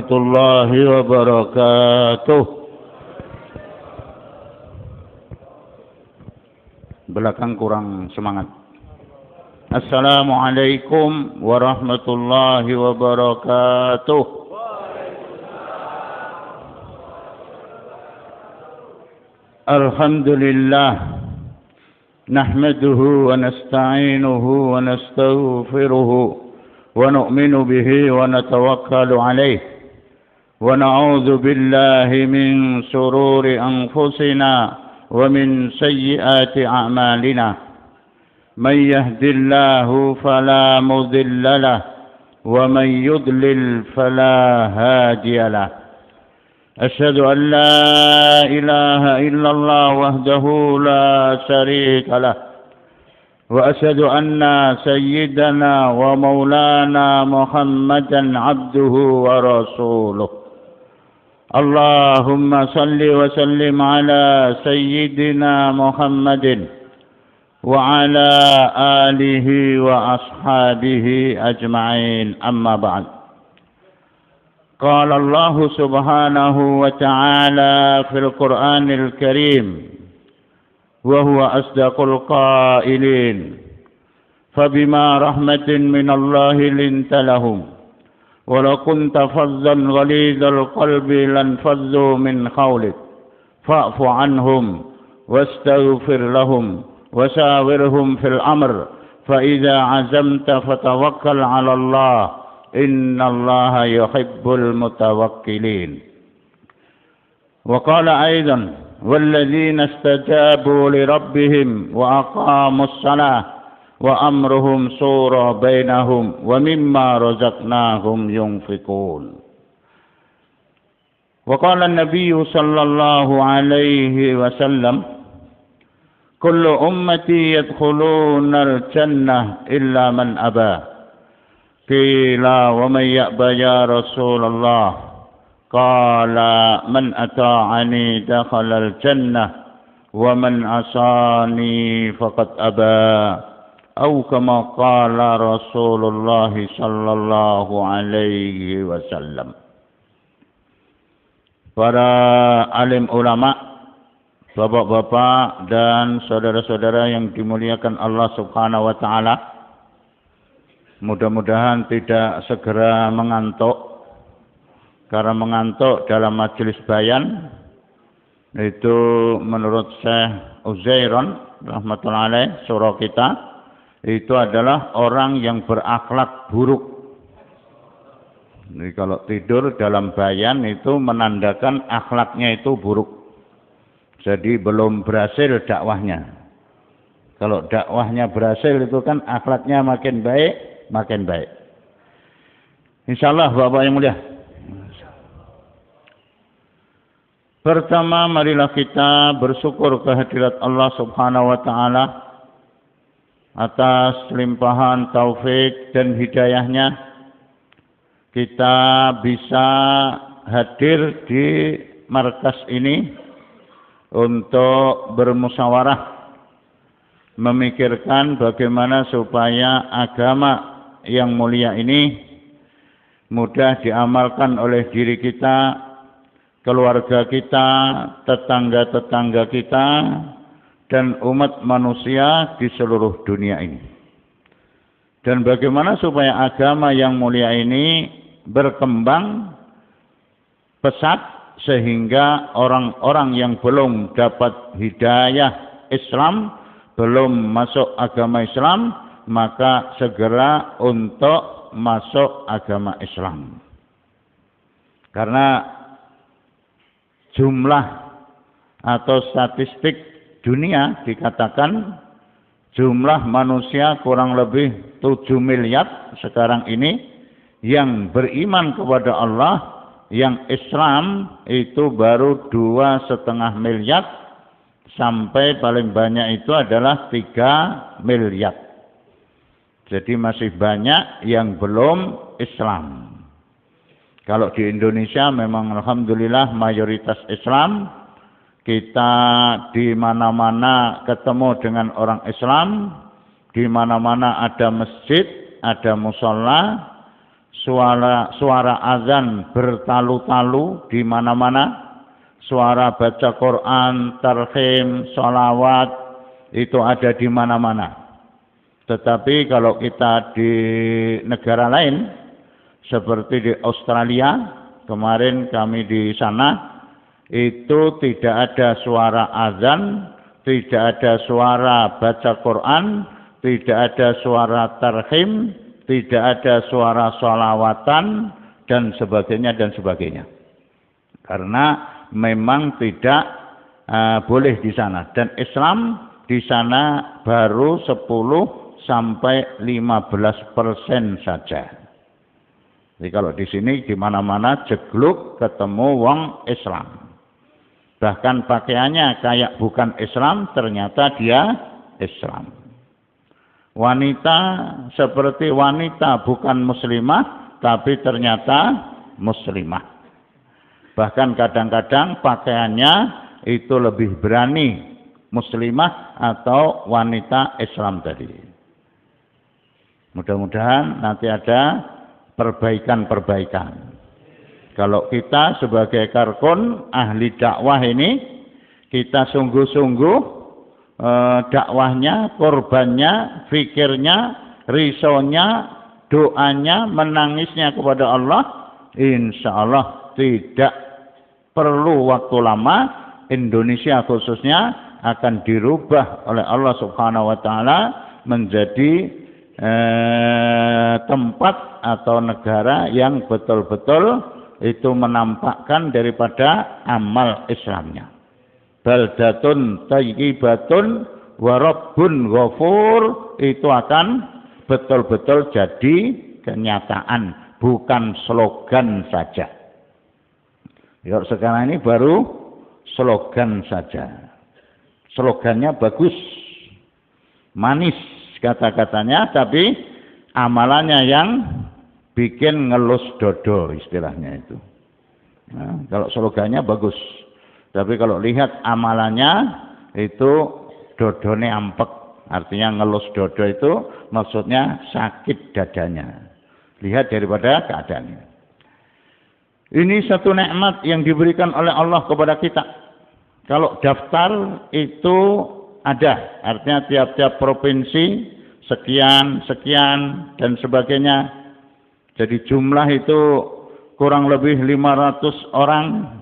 warahmatullahi wabarakatuh. Belakang kurang semangat. Assalamualaikum warahmatullahi wabarakatuh. Alhamdulillah. Nahmaduhu wa nasta'inuhu wa nastaghfiruhu. ونؤمن به ونتوكل عليه ونعوذ بالله من شرور أنفسنا ومن سيئات أعمالنا من يهد الله فلا مضل له ومن يضلل فلا هادي له أشهد أن لا إله إلا الله وحده لا شريك له وأشهد أن سيدنا ومولانا محمدا عبده ورسوله اللهم صل وسلم على سيدنا محمد وعلى آله وأصحابه أجمعين أما بعد قال الله سبحانه وتعالى في القرآن الكريم وهو أصدق القائلين فبما رحمة من الله لنت لهم ولو كنت فظا غليظ القلب لانفضوا من حولك فاعف عنهم واستغفر لهم وشاورهم في الأمر فإذا عزمت فتوكل على الله إن الله يحب المتوكلين وقال أيضا والذين استجابوا لربهم وأقاموا الصلاة وأمرهم شورى بينهم ومما رزقناهم ينفقون وقال النبي صلى الله عليه وسلم كل أمتي يدخلون الجنة إلا من أبى قيل ومن يأبى يا رسول الله قال من أطاعني دخل الجنة ومن عصاني فقد أبى أو كما قال رسول الله صلى الله عليه wasallam. Para alim ulama, bapak-bapak dan saudara-saudara yang dimuliakan Allah Subhanahu wa taala, mudah-mudahan tidak segera mengantuk. Karena mengantuk dalam majelis bayan itu menurut Syekh Uzairon rahmatullahi alaih surah kita itu adalah orang yang berakhlak buruk. Jadi kalau tidur dalam bayan itu menandakan akhlaknya itu buruk. Jadi belum berhasil dakwahnya. Kalau dakwahnya berhasil itu kan akhlaknya makin baik, makin baik. Insyaallah Bapak yang mulia. Pertama, marilah kita bersyukur kehadirat Allah Subhanahu wa taala atas limpahan taufik dan hidayahnya kita bisa hadir di markas ini untuk bermusyawarah memikirkan bagaimana supaya agama yang mulia ini mudah diamalkan oleh diri kita, keluarga kita, tetangga-tetangga kita, dan umat manusia di seluruh dunia ini. Dan bagaimana supaya agama yang mulia ini berkembang pesat sehingga orang-orang yang belum dapat hidayah Islam, belum masuk agama Islam, maka segera untuk masuk agama Islam. Karena jumlah atau statistik dunia dikatakan jumlah manusia kurang lebih 7 miliar sekarang ini yang beriman kepada Allah, yang Islam itu baru 2,5 miliar sampai paling banyak itu adalah 3 miliar. Jadi masih banyak yang belum Islam. Kalau di Indonesia memang alhamdulillah mayoritas Islam, kita di mana-mana ketemu dengan orang Islam, di mana-mana ada masjid, ada musholla, suara azan bertalu-talu di mana-mana, suara baca Quran, tarhim, sholawat itu ada di mana-mana. Tetapi kalau kita di negara lain, seperti di Australia, kemarin kami di sana, itu tidak ada suara azan, tidak ada suara baca Quran, tidak ada suara tarhim, tidak ada suara sholawatan, dan sebagainya, dan sebagainya. Karena memang tidak boleh di sana. Dan Islam di sana baru 10-15% saja. Jadi kalau di sini di mana-mana jegluk ketemu wong Islam. Bahkan pakaiannya kayak bukan Islam, ternyata dia Islam. Wanita seperti wanita bukan muslimah, tapi ternyata muslimah. Bahkan kadang-kadang pakaiannya itu lebih berani muslimah atau wanita Islam tadi. Mudah-mudahan nanti ada perbaikan-perbaikan. Kalau kita sebagai Karkun ahli dakwah ini, kita sungguh-sungguh dakwahnya, korbannya, fikirnya, risonya, doanya, menangisnya kepada Allah, insya Allah tidak perlu waktu lama, Indonesia khususnya akan dirubah oleh Allah Subhanahu wa Ta'ala menjadi tempat atau negara yang betul-betul itu menampakkan daripada amal Islamnya. Baldatun thayyibatun wa rabbun ghafur, itu akan betul-betul jadi kenyataan, bukan slogan saja. Ya, sekarang ini baru slogan saja. Slogannya bagus, manis kata-katanya, tapi amalannya yang bikin ngelus dodo istilahnya itu. Nah, kalau slogannya bagus, tapi kalau lihat amalannya itu dodone ampek, artinya ngelus dodo itu maksudnya sakit dadanya. Lihat daripada keadaannya. Ini satu nikmat yang diberikan oleh Allah kepada kita. Kalau daftar itu ada, artinya tiap-tiap provinsi sekian, sekian, dan sebagainya. Jadi jumlah itu kurang lebih 500 orang.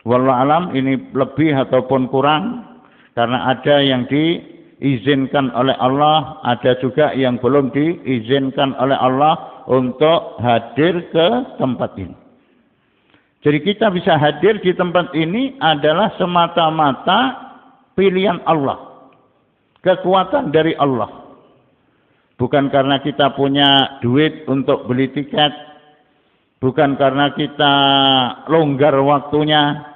Wallahu alam ini lebih ataupun kurang. Karena ada yang diizinkan oleh Allah, ada juga yang belum diizinkan oleh Allah untuk hadir ke tempat ini. Jadi kita bisa hadir di tempat ini adalah semata-mata pilihan Allah. Kekuatan dari Allah. Bukan karena kita punya duit untuk beli tiket. Bukan karena kita longgar waktunya.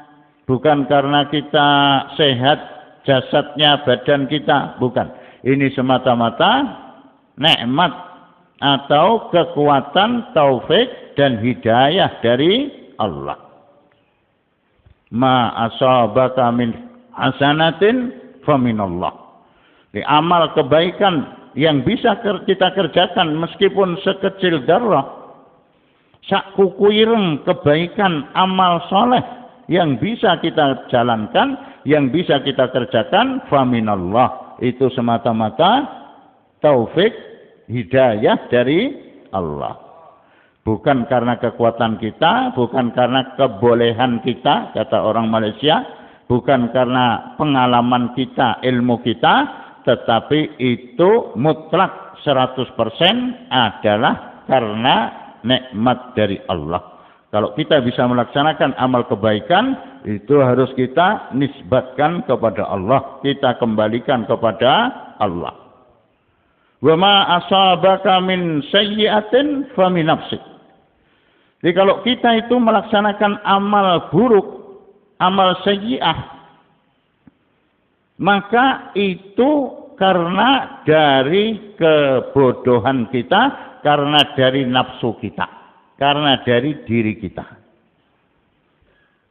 Bukan karena kita sehat jasadnya, badan kita. Bukan. Ini semata-mata nikmat atau kekuatan, taufik dan hidayah dari Allah. Ma asabaka min hasanatin faminallah. Di amal kebaikan yang bisa kita kerjakan meskipun sekecil darah, sak kukuireng kebaikan amal soleh yang bisa kita jalankan, yang bisa kita kerjakan, faminallah, itu semata-mata taufik hidayah dari Allah. Bukan karena kekuatan kita, bukan karena kebolehan kita, kata orang Malaysia, bukan karena pengalaman kita, ilmu kita, tetapi itu mutlak 100% adalah karena nikmat dari Allah. Kalau kita bisa melaksanakan amal kebaikan, itu harus kita nisbatkan kepada Allah, kita kembalikan kepada Allah. Wa ma asabaka min sayyi'atin fa min nafsik. Jadi kalau kita itu melaksanakan amal buruk, amal sayyi'ah, maka itu karena dari kebodohan kita, karena dari nafsu kita, karena dari diri kita.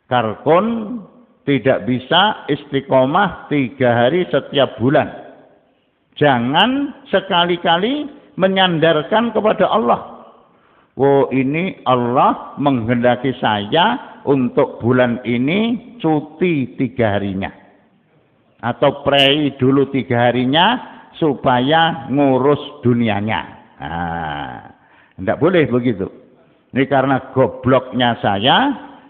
Karkun tidak bisa istiqomah 3 hari setiap bulan. Jangan sekali-kali menyandarkan kepada Allah. Oh, ini Allah menghendaki saya untuk bulan ini cuti 3 harinya. Atau prei dulu 3 harinya supaya ngurus dunianya. Tidak boleh begitu. Ini karena gobloknya saya,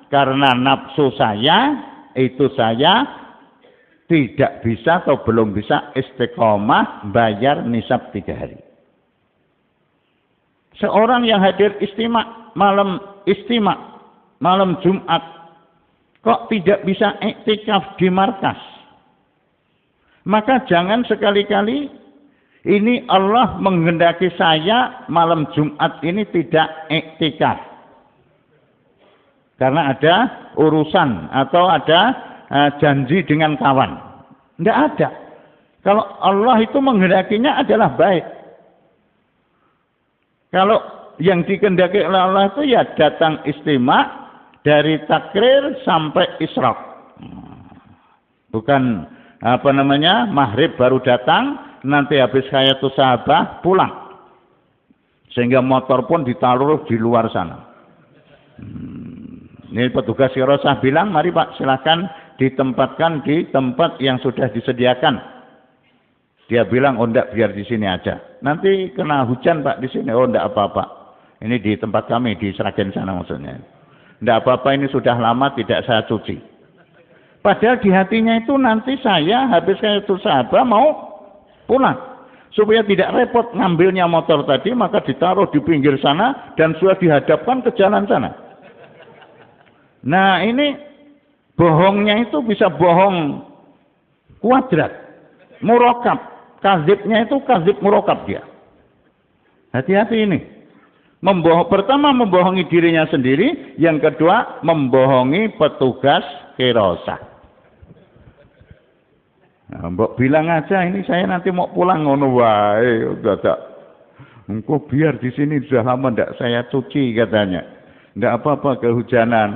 karena nafsu saya, itu saya tidak bisa atau belum bisa istiqomah bayar nisab 3 hari. Seorang yang hadir malam Jumat, kok tidak bisa iktikaf di markas? Maka jangan sekali-kali ini Allah menghendaki saya malam Jumat ini tidak iktikaf. Karena ada urusan atau ada janji dengan kawan. Tidak ada. Kalau Allah itu menghendakinya adalah baik. Kalau yang dikehendaki oleh Allah itu ya datang istimak dari takrir sampai isyraq. Bukan maghrib baru datang, nanti habis hayatus sahabah pulang. Sehingga motor pun ditaruh di luar sana. Ini petugas Kirosah bilang, mari Pak silakan ditempatkan di tempat yang sudah disediakan. Dia bilang, oh enggak, biar di sini aja. Nanti kena hujan Pak di sini. Oh enggak apa-apa. Ini di tempat kami di Sragen sana maksudnya. Enggak apa-apa, ini sudah lama tidak saya cuci. Padahal di hatinya itu nanti saya habis kayak itu sahabat mau pulang. Supaya tidak repot ngambilnya motor tadi, maka ditaruh di pinggir sana dan sudah dihadapkan ke jalan sana. Nah ini bohongnya itu bisa bohong kuadrat, murokab. Kazibnya itu kazib murokab dia. Hati-hati ini. Pertama membohongi dirinya sendiri, yang kedua membohongi petugas Kirosah. Nah, mbok bilang aja ini saya nanti mau pulang ngono wae, dadak. Engko biar di sini sudah lama ndak saya cuci katanya. Ndak apa-apa kehujanan.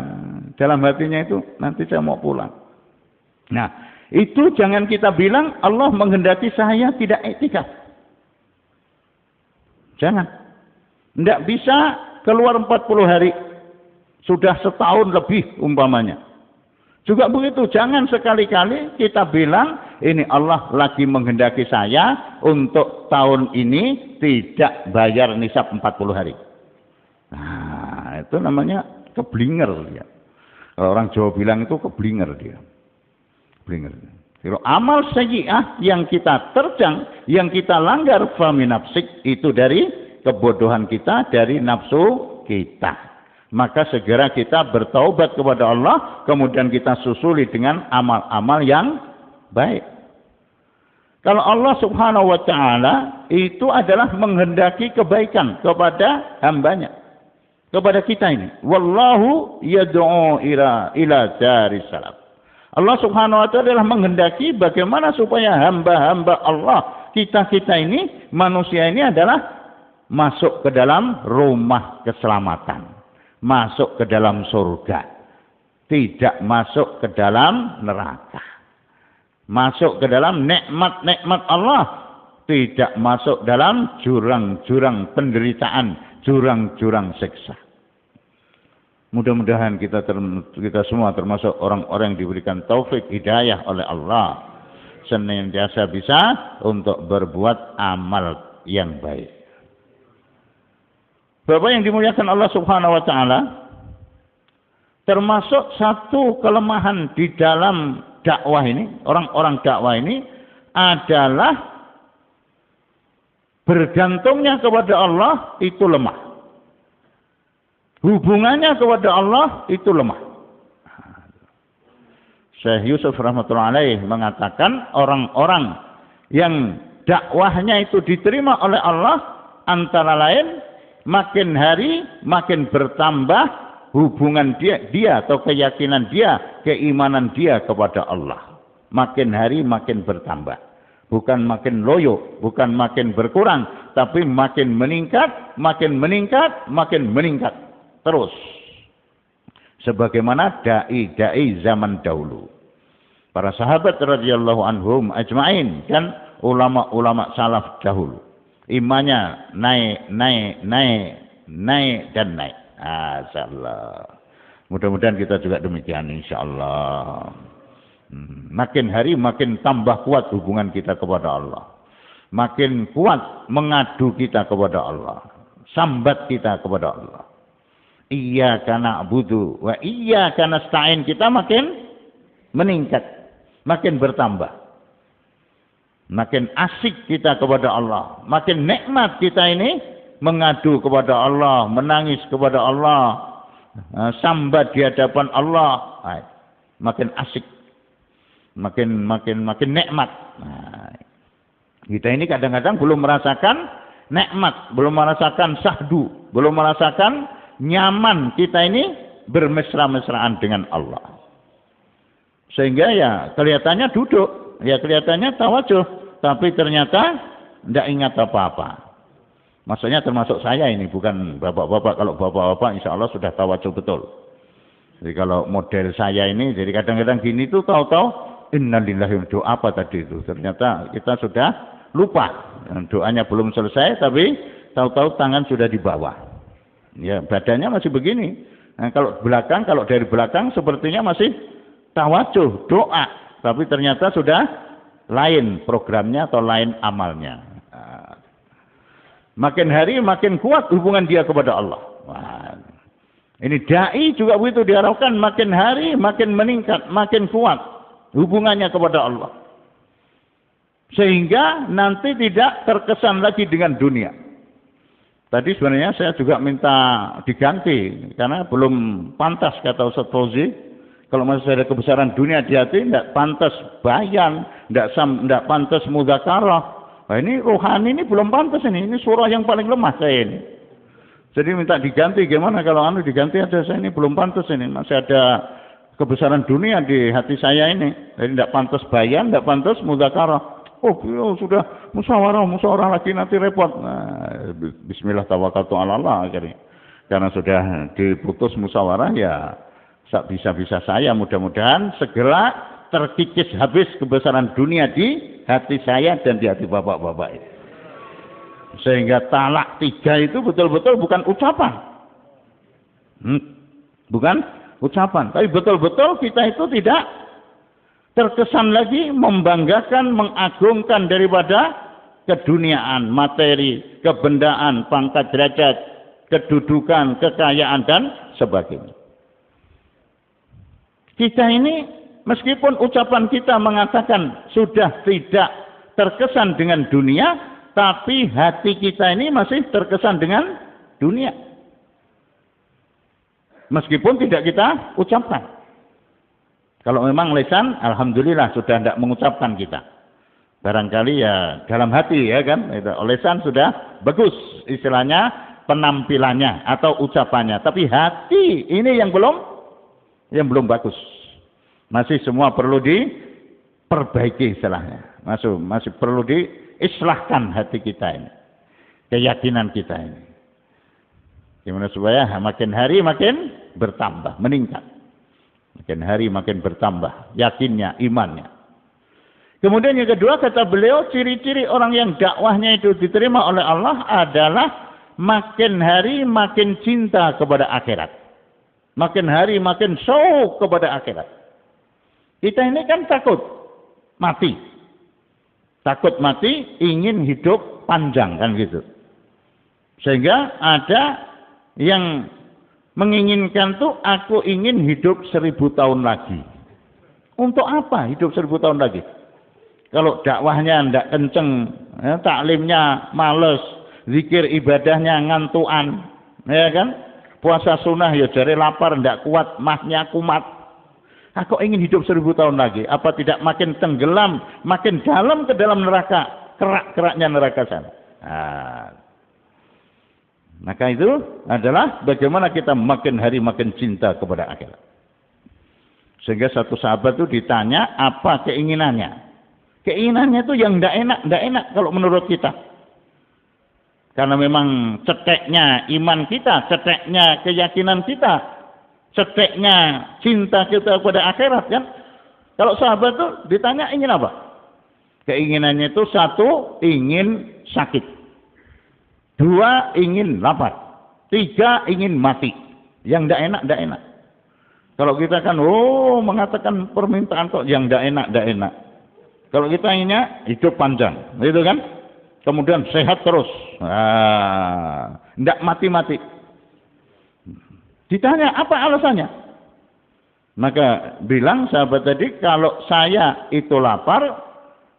Dalam hatinya itu nanti saya mau pulang. Nah, itu jangan kita bilang Allah menghendaki saya tidak iktikaf. Jangan. Ndak bisa keluar 40 hari. Sudah setahun lebih umpamanya. Juga begitu, jangan sekali-kali kita bilang ini Allah lagi menghendaki saya untuk tahun ini tidak bayar nisab 40 hari. Nah, itu namanya keblinger dia. Kalau orang Jawa bilang itu keblinger dia. Keblinger. Kalau amal sayyi'ah yang kita terjang, yang kita langgar faminafsik, itu dari kebodohan kita, dari nafsu kita. Maka segera kita bertaubat kepada Allah, kemudian kita susuli dengan amal-amal yang baik. Kalau Allah Subhanahu wa taala itu adalah menghendaki kebaikan kepada hambanya, kepada kita ini. Wallahu yad'u ila daris salam. Allah Subhanahu wa taala adalah menghendaki bagaimana supaya hamba-hamba Allah, kita-kita ini, manusia ini adalah masuk ke dalam rumah keselamatan. Masuk ke dalam surga, tidak masuk ke dalam neraka. Masuk ke dalam nikmat-nikmat Allah, tidak masuk dalam jurang-jurang penderitaan, jurang-jurang siksa. Mudah-mudahan kita semua termasuk orang-orang yang diberikan taufik hidayah oleh Allah, senantiasa bisa untuk berbuat amal yang baik. Bapak yang dimuliakan Allah Subhanahu wa taala, termasuk satu kelemahan di dalam dakwah ini, orang-orang dakwah ini adalah bergantungnya kepada Allah itu lemah. Hubungannya kepada Allah itu lemah. Syekh Yusuf rahmatullahi alaih mengatakan orang-orang yang dakwahnya itu diterima oleh Allah antara lain makin hari makin bertambah hubungan dia atau keyakinan dia, keimanan dia kepada Allah. Makin hari makin bertambah. Bukan makin loyo, bukan makin berkurang, tapi makin meningkat, makin meningkat, makin meningkat. Terus. Sebagaimana dai-dai zaman dahulu. Para sahabat radhiyallahu anhum ajma'in dan ulama-ulama salaf dahulu. Imannya naik naik dan naik. Insyaallah. Mudah-mudahan kita juga demikian insyaallah. Makin hari makin tambah kuat hubungan kita kepada Allah. Makin kuat mengadu kita kepada Allah. Sambat kita kepada Allah. Iyyaka na'budu wa iyyaka nasta'in, kita makin meningkat, makin bertambah. Makin asik kita kepada Allah, makin nikmat kita ini mengadu kepada Allah, menangis kepada Allah, sambat di hadapan Allah, makin asik, makin nikmat. Kita ini kadang-kadang belum merasakan nikmat, belum merasakan sahdu, belum merasakan nyaman kita ini bermesra-mesraan dengan Allah. Sehingga ya kelihatannya duduk, ya kelihatannya tawadhuh, tapi ternyata tidak ingat apa-apa. Maksudnya termasuk saya ini, bukan bapak-bapak. Kalau bapak-bapak insya Allah sudah tawadhuh betul. Jadi kalau model saya ini, jadi kadang-kadang gini tuh tahu-tahu innalillahi, doa apa tadi itu. Ternyata kita sudah lupa. Doanya belum selesai, tapi tahu-tahu tangan sudah di bawah. Ya, badannya masih begini. Nah, kalau dari belakang sepertinya masih tawadhuh, doa, tapi ternyata sudah lain programnya atau lain amalnya. Makin hari makin kuat hubungan dia kepada Allah. Ini dai juga begitu diharapkan, makin hari makin meningkat, makin kuat hubungannya kepada Allah. Sehingga nanti tidak terkesan lagi dengan dunia. Tadi sebenarnya saya juga minta diganti karena belum pantas kata Ustaz Fauzi. Kalau masih ada kebesaran dunia di hati, tidak pantas bayan, tidak pantas mudzakarah. Nah, ini rohani ini belum pantas ini surah yang paling lemah saya ini. Jadi minta diganti, gimana kalau diganti aja, saya ini belum pantas ini, masih ada kebesaran dunia di hati saya ini. Jadi tidak pantas bayan, tidak pantas mudzakarah. Oh, sudah musyawarah lagi nanti repot. Nah, bismillah tawakkaltu 'ala Allah akhirnya. Karena sudah diputus musyawarah ya bisa-bisa saya mudah-mudahan segera terkikis habis kebesaran dunia di hati saya dan di hati bapak-bapak itu. Sehingga talak 3 itu betul-betul bukan ucapan. Bukan ucapan. Tapi betul-betul kita itu tidak terkesan lagi membanggakan, mengagungkan daripada keduniaan, materi, kebendaan, pangkat derajat, kedudukan, kekayaan, dan sebagainya. Kita ini meskipun ucapan kita mengatakan sudah tidak terkesan dengan dunia, tapi hati kita ini masih terkesan dengan dunia. Meskipun tidak kita ucapkan. Kalau memang lisan, alhamdulillah sudah tidak mengucapkan kita. Barangkali ya dalam hati ya kan, lisan sudah bagus istilahnya penampilannya atau ucapannya, tapi hati ini yang belum bagus. Masih semua perlu diperbaiki istilahnya. Masih perlu diislahkan hati kita ini. Keyakinan kita ini. Gimana supaya makin hari makin bertambah, meningkat. Makin hari makin bertambah yakinnya, imannya. Kemudian yang kedua kata beliau, ciri-ciri orang yang dakwahnya itu diterima oleh Allah adalah makin hari makin cinta kepada akhirat. Makin hari makin syauq kepada akhirat. Kita ini kan takut mati. Takut mati, ingin hidup panjang kan gitu. Sehingga ada yang menginginkan tuh, aku ingin hidup 1000 tahun lagi. Untuk apa hidup 1000 tahun lagi? Kalau dakwahnya tidak kenceng, ya, taklimnya males, zikir ibadahnya ngantuan, ya kan? Puasa sunnah ya jari lapar, tidak kuat, mahnya kumat. Aku ingin hidup 1000 tahun lagi. Apa tidak makin tenggelam, makin dalam ke dalam neraka, kerak-keraknya neraka sana. Maka itu adalah bagaimana kita makin hari makin cinta kepada akhirat. Sehingga satu sahabat itu ditanya apa keinginannya. Keinginannya itu yang tidak enak kalau menurut kita. Karena memang ceteknya iman kita, ceteknya keyakinan kita, ceteknya cinta kita kepada akhirat kan. Kalau sahabat itu ditanya ingin apa? Keinginannya itu 1, ingin sakit. 2, ingin lapar. 3 ingin mati. Yang tidak enak, tidak enak. Kalau kita kan, mengatakan permintaan kok yang tidak enak, tidak enak. Kalau kita inginnya hidup panjang, gitu kan? Kemudian sehat terus, tidak mati-mati. Ditanya apa alasannya? Maka bilang sahabat tadi, kalau saya itu lapar,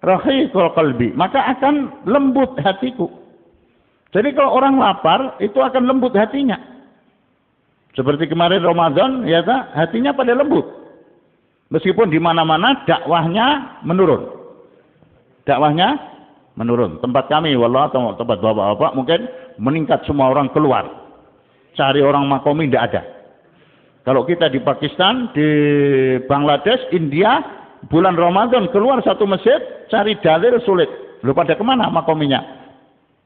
rahiqul qalbi, maka akan lembut hatiku. Jadi kalau orang lapar itu akan lembut hatinya. Seperti kemarin Ramadan, ya tak? Hatinya pada lembut. Meskipun di mana-mana dakwahnya menurun. Dakwahnya menurun. Tempat kami, wallah, atau tempat bapak-bapak mungkin meningkat, semua orang keluar. Cari orang makomi tidak ada. Kalau kita di Pakistan, di Bangladesh, India, bulan Ramadan keluar satu masjid, cari dalil sulit. Lalu pada kemana makominya?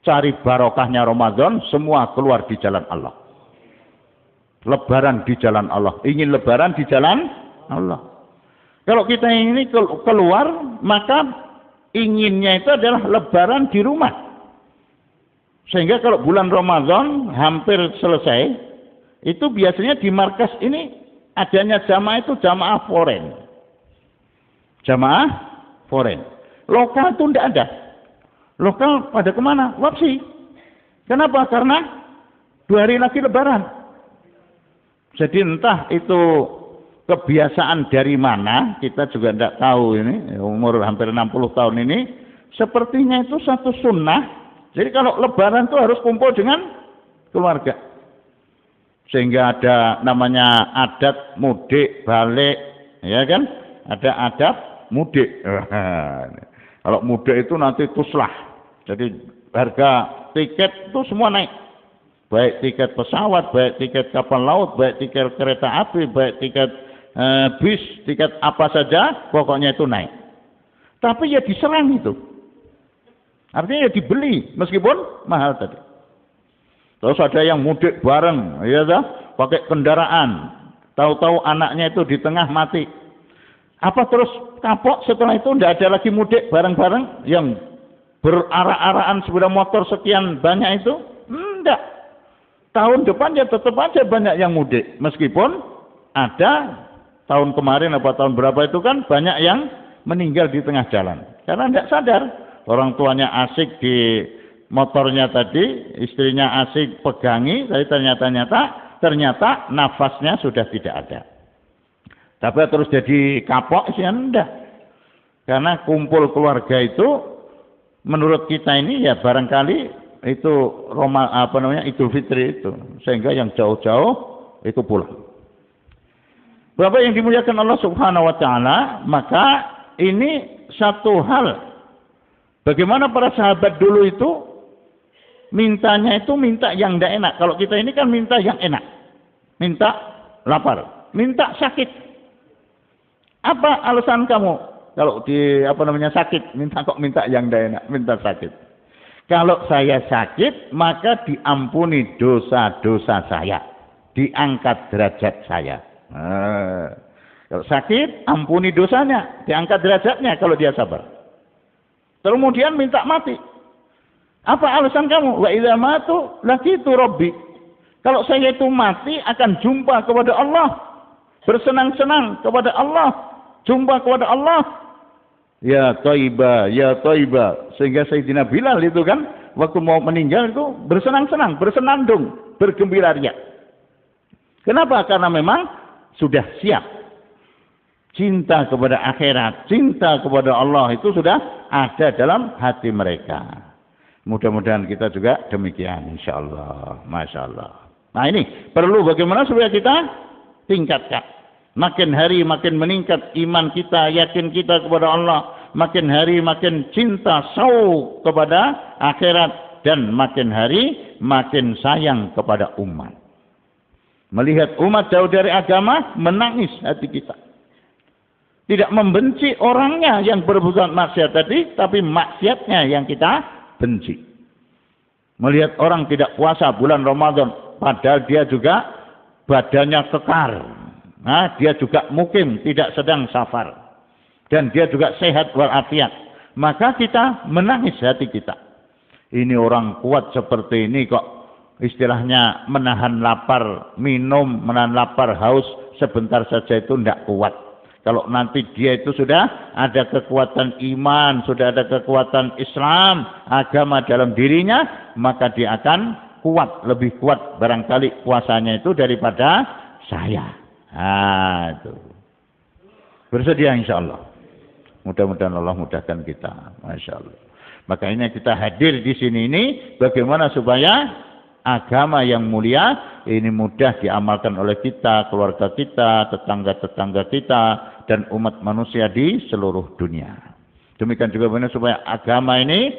Cari barokahnya Ramadan, semua keluar di jalan Allah. Lebaran di jalan Allah. Ingin lebaran di jalan Allah. Kalau kita ini keluar, maka inginnya itu adalah lebaran di rumah. Sehingga kalau bulan Ramadan hampir selesai, itu biasanya di markas ini adanya jamaah itu jamaah foreign. Jamaah foreign. Lokal itu tidak ada. Lokal pada kemana? Wapsi. Kenapa? Karena 2 hari lagi lebaran. Jadi entah itu kebiasaan dari mana, kita juga tidak tahu ini, umur hampir 60 tahun ini, sepertinya itu satu sunnah. Jadi kalau lebaran itu harus kumpul dengan keluarga. Sehingga ada namanya adat mudik balik, ya kan? Ada adat mudik. Kalau mudik itu nanti tuslah. Jadi harga tiket itu semua naik. Baik tiket pesawat, baik tiket kapal laut, baik tiket kereta api, baik tiket bis, tiket apa saja, pokoknya itu naik. Tapi ya diserang itu. Artinya ya dibeli, meskipun mahal tadi. Terus ada yang mudik bareng, ya dah, pakai kendaraan. Tahu-tahu anaknya itu di tengah mati. Apa terus kapok setelah itu tidak ada lagi mudik bareng-bareng yang berarak-arakan sepeda motor sekian banyak itu? Enggak. Tahun depan ya tetap aja banyak yang mudik. Meskipun ada tahun kemarin apa tahun berapa itu kan banyak yang meninggal di tengah jalan. Karena tidak sadar. Orang tuanya asik di motornya tadi, istrinya asik pegangi, tapi ternyata nafasnya sudah tidak ada. Tapi terus jadi kapok sih enggak. Karena kumpul keluarga itu menurut kita ini ya barangkali itu Idul Fitri itu, sehingga yang jauh-jauh itu pulang. Bapak yang dimuliakan Allah Subhanahu wa taala, maka ini satu hal. Bagaimana para sahabat dulu itu mintanya itu minta yang tidak enak. Kalau kita ini kan minta yang enak. Minta lapar, minta sakit. Apa alasan kamu? Kalau sakit, minta yang tidak enak, minta sakit. Kalau saya sakit, maka diampuni dosa-dosa saya. Diangkat derajat saya. Kalau sakit, ampuni dosanya. Diangkat derajatnya kalau dia sabar. Kemudian minta mati. Apa alasan kamu? Wa idza matu laqitu rabbi. Kalau saya itu mati, akan jumpa kepada Allah. Bersenang-senang kepada Allah. Jumpa kepada Allah. Ya Thaibah, ya Thaibah. Sehingga Sayyidina Bilal itu kan waktu mau meninggal itu bersenang-senang, bersenandung, bergembira ria. Kenapa? Karena memang sudah siap. Cinta kepada akhirat, cinta kepada Allah itu sudah ada dalam hati mereka. Mudah-mudahan kita juga demikian, insyaallah, masyaallah. Nah ini perlu bagaimana supaya kita tingkatkan. Makin hari makin meningkat iman kita, yakin kita kepada Allah. Makin hari makin cinta, syauq kepada akhirat. Dan makin hari makin sayang kepada umat. Melihat umat jauh dari agama, menangis hati kita. Tidak membenci orangnya yang berbuat maksiat tadi, tapi maksiatnya yang kita benci. Melihat orang tidak puasa bulan Ramadan, padahal dia juga badannya kekar. Nah, dia juga mukim, tidak sedang safar. Dan dia juga sehat walafiat. Maka kita menangis hati kita. Ini orang kuat seperti ini kok istilahnya menahan lapar, minum, menahan lapar, haus sebentar saja itu tidak kuat. Kalau nanti dia itu sudah ada kekuatan iman, sudah ada kekuatan Islam, agama dalam dirinya, maka dia akan kuat, lebih kuat barangkali puasanya itu daripada saya. Nah, itu. Bersedia insya Allah. Mudah-mudahan Allah mudahkan kita. Masya Allah. Makanya kita hadir di sini ini bagaimana supaya agama yang mulia ini mudah diamalkan oleh kita, keluarga kita, tetangga-tetangga kita, dan umat manusia di seluruh dunia. Demikian juga benar supaya agama ini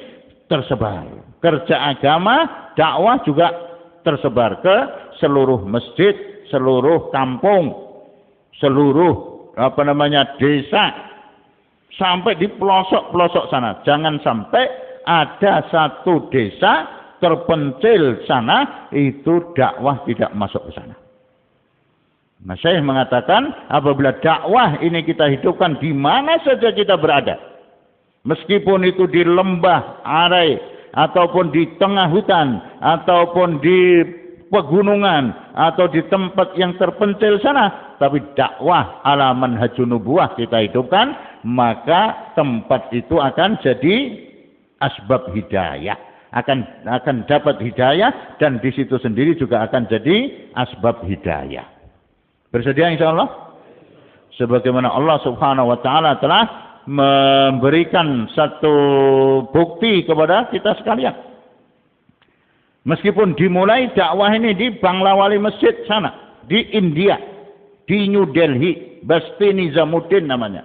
tersebar. Kerja agama, dakwah juga tersebar ke seluruh masjid, seluruh kampung, seluruh desa, sampai di pelosok-pelosok sana. Jangan sampai ada satu desa terpencil sana itu dakwah tidak masuk ke sana. Nah, saya mengatakan apabila dakwah ini kita hidupkan di mana saja kita berada, meskipun itu di lembah arai ataupun di tengah hutan ataupun di pegunungan atau di tempat yang terpencil sana, tapi dakwah ala manhajun nubuwah kita hidupkan, maka tempat itu akan jadi asbab hidayah. Akan dapat hidayah, dan di situ sendiri juga akan jadi asbab hidayah. Bersedia insya Allah? Sebagaimana Allah subhanahu wa ta'ala telah memberikan satu bukti kepada kita sekalian. Meskipun dimulai dakwah ini di Banglawali Masjid sana, di India, di New Delhi, Basti Nizamuddin namanya.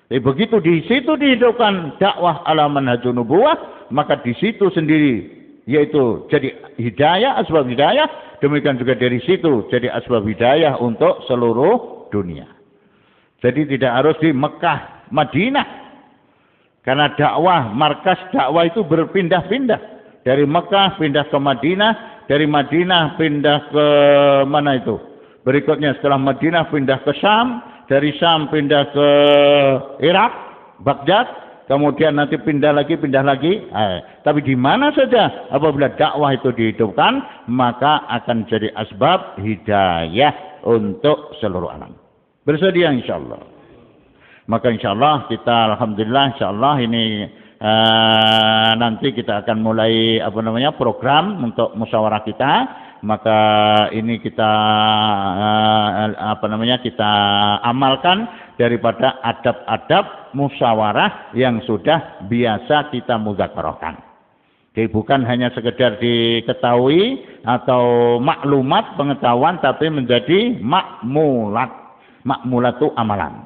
Begitu di situ dihidupkan dakwah ala manhajun nubuwah, maka di situ sendiri yaitu jadi hidayah, asbab hidayah. Demikian juga dari situ jadi asbab hidayah untuk seluruh dunia. Jadi tidak harus di Mekah, Madinah, karena dakwah, markas dakwah itu berpindah-pindah. Dari Mekah pindah ke Madinah, dari Madinah pindah ke mana itu? Berikutnya setelah Madinah pindah ke Syam, dari Syam pindah ke Irak, Baghdad, kemudian nanti pindah lagi. Tapi di mana saja apabila dakwah itu dihidupkan, maka akan jadi asbab hidayah untuk seluruh alam. Bersedia insyaallah. Maka insyaallah kita alhamdulillah insyaallah ini nanti kita akan mulai program untuk musyawarah kita. Maka ini kita kita amalkan daripada adab-adab musyawarah yang sudah biasa kita mudzakarahkan. Jadi bukan hanya sekedar diketahui atau maklumat pengetahuan, tapi menjadi makmulat. Makmulat itu amalan.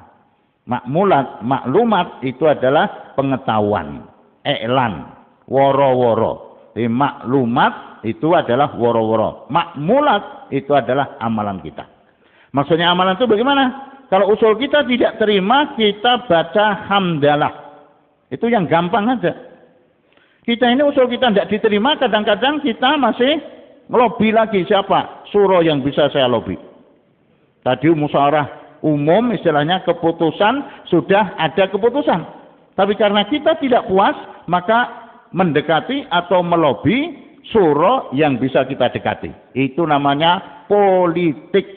Maklumat itu adalah pengetahuan, iklan, woro-woro. Jadi maklumat itu adalah woro-woro. Makmulat itu adalah amalan kita. Maksudnya amalan itu bagaimana? Kalau usul kita tidak terima, kita baca hamdalah. Itu yang gampang aja. Kita ini usul kita tidak diterima, kadang-kadang kita masih melobi lagi. Siapa? Suro yang bisa saya lobi. Tadi musyawarah umum, istilahnya keputusan, sudah ada keputusan. Tapi karena kita tidak puas, maka mendekati atau melobi suro yang bisa kita dekati. Itu namanya politik.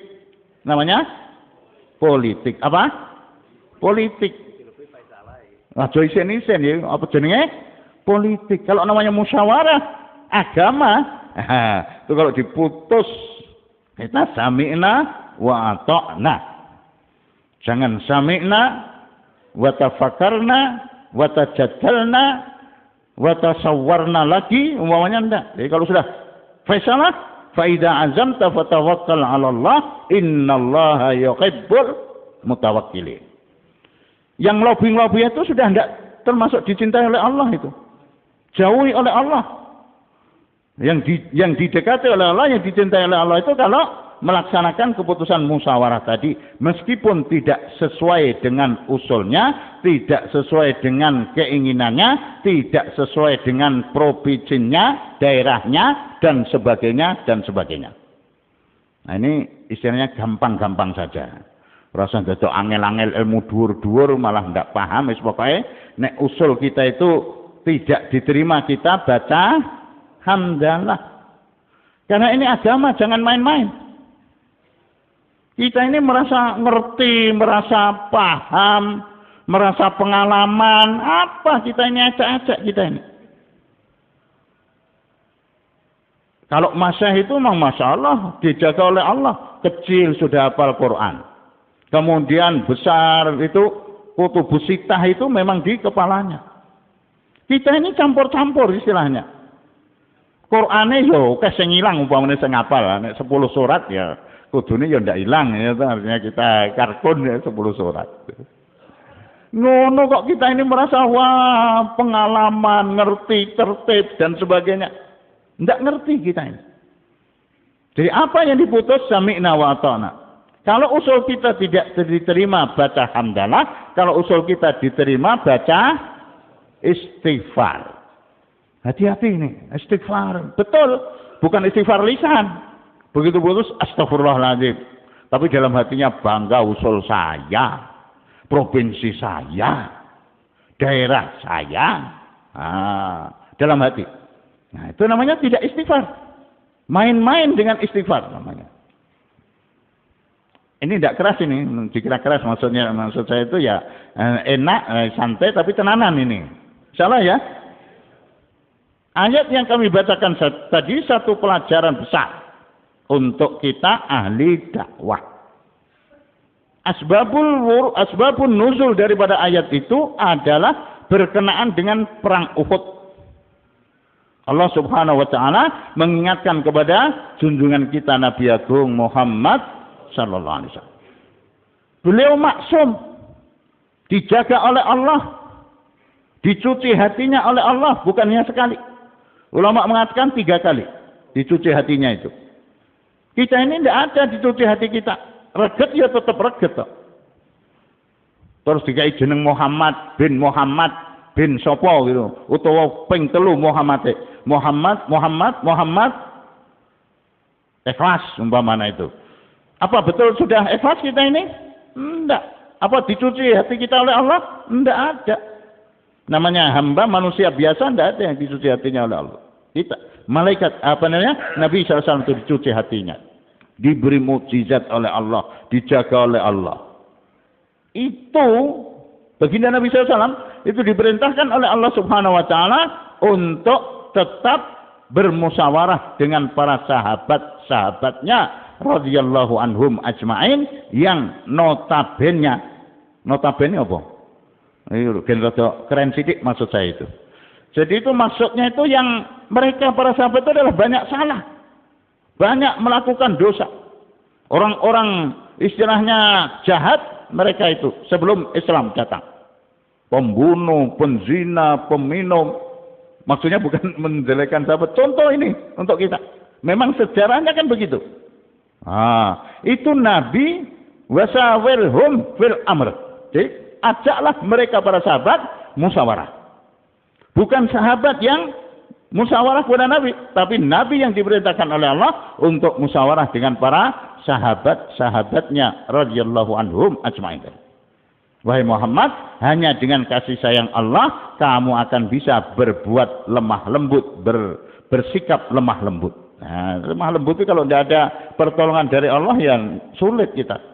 Namanya politik. Apa? Politik. Aja isen-isen ya, apa jenenge? Politik. Kalau namanya musyawarah agama, itu kalau diputus kita sami'na wa ata'na. Jangan sami'na wa tafakkarna wa tajadalna wa tasawwarna lagi, umpamanya enggak. Jadi kalau sudah faisalah, fa idza azamta fatawakkal 'ala Allah, innallaha yuhibbul mutawakkilin. Yang lobby-lobby itu sudah enggak termasuk dicintai oleh Allah itu. Jauhi oleh Allah. Yang didekati oleh Allah, yang dicintai oleh Allah itu kalau melaksanakan keputusan musyawarah tadi, meskipun tidak sesuai dengan usulnya, tidak sesuai dengan keinginannya, tidak sesuai dengan provinsinya, daerahnya, dan sebagainya, dan sebagainya. Nah ini istilahnya gampang-gampang saja. Rasa dadok angel-angel ilmu dhuwur-dhuwur malah ndak paham, wis pokoke nek usul kita itu tidak diterima, kita baca hamdalah. Karena ini agama, jangan main-main. Kita ini merasa ngerti, merasa paham, merasa pengalaman. Apa kita ini acak-acak kita ini? Kalau masa itu memang Masya Allah, dijaga oleh Allah. Kecil sudah hafal Quran. Kemudian besar itu, kutubus sitah itu memang di kepalanya. Kita ini campur-campur istilahnya. Qur'ane yo sing ilang umpamane sing hafal, nek 10 surat ya kudune ya ndak ilang ya, artinya kita karkun ya 10 surat. Ngono kok kita ini merasa wah pengalaman, ngerti, tertib dan sebagainya. Ndak ngerti kita ini. Jadi apa yang diputus sami'na wa ata'na. Kalau usul kita tidak diterima baca hamdalah, kalau usul kita diterima baca istighfar. Hati-hati ini, istighfar. Betul, bukan istighfar lisan. Begitu putus, astagfirullahaladzim. Tapi dalam hatinya bangga usul saya, provinsi saya, daerah saya. Dalam hati. Nah, itu namanya tidak istighfar. Main-main dengan istighfar namanya. Ini tidak keras ini, dikira keras maksudnya. Maksud saya itu ya enak, santai, tapi tenanan ini. Salah ya? Ayat yang kami bacakan tadi satu pelajaran besar untuk kita ahli dakwah. Asbabun nuzul daripada ayat itu adalah berkenaan dengan perang Uhud. Allah Subhanahu wa taala mengingatkan kepada junjungan kita Nabi Agung Muhammad sallallahu alaihi wasallam. Beliau maksum, dijaga oleh Allah, dicuci hatinya oleh Allah, bukan hanya sekali. Ulama mengatakan 3 kali dicuci hatinya itu. Kita ini tidak ada dicuci hati kita. Reget ya tetap reget. Terus dikai jeneng Muhammad bin sopo gitu. Utawa ping 3 Muhammad. Ikhlas umpamanya itu. Apa betul sudah ikhlas kita ini? Tidak. Apa dicuci hati kita oleh Allah? Tidak ada. Namanya hamba manusia biasa, tidak ada yang dicuci hatinya oleh Allah. Kita malaikat Nabi SAW itu dicuci hatinya, diberi mukjizat oleh Allah, dijaga oleh Allah. Itu baginda Nabi SAW itu diperintahkan oleh Allah Subhanahu Wa Taala untuk tetap bermusyawarah dengan para sahabat-sahabatnya radhiyallahu anhum ajma'in yang notabene apa? Ayo, keren sidik maksud saya itu. Jadi itu maksudnya itu yang mereka para sahabat itu adalah banyak salah. Banyak melakukan dosa. Orang-orang istilahnya jahat mereka itu sebelum Islam datang. Pembunuh, penzina, peminum. Maksudnya bukan menjelekkan sahabat. Contoh ini untuk kita. Memang sejarahnya kan begitu. Itu Nabi wasawirhum fil amr. Jadi ajaklah mereka para sahabat musyawarah. Bukan sahabat yang musyawarah kepada Nabi, tapi Nabi yang diperintahkan oleh Allah untuk musyawarah dengan para sahabat-sahabatnya radhiyallahu anhum ajma'in. Wahai Muhammad, hanya dengan kasih sayang Allah kamu akan bisa berbuat lemah lembut, bersikap lemah lembut. Nah, lemah lembut itu kalau tidak ada pertolongan dari Allah yang sulit kita.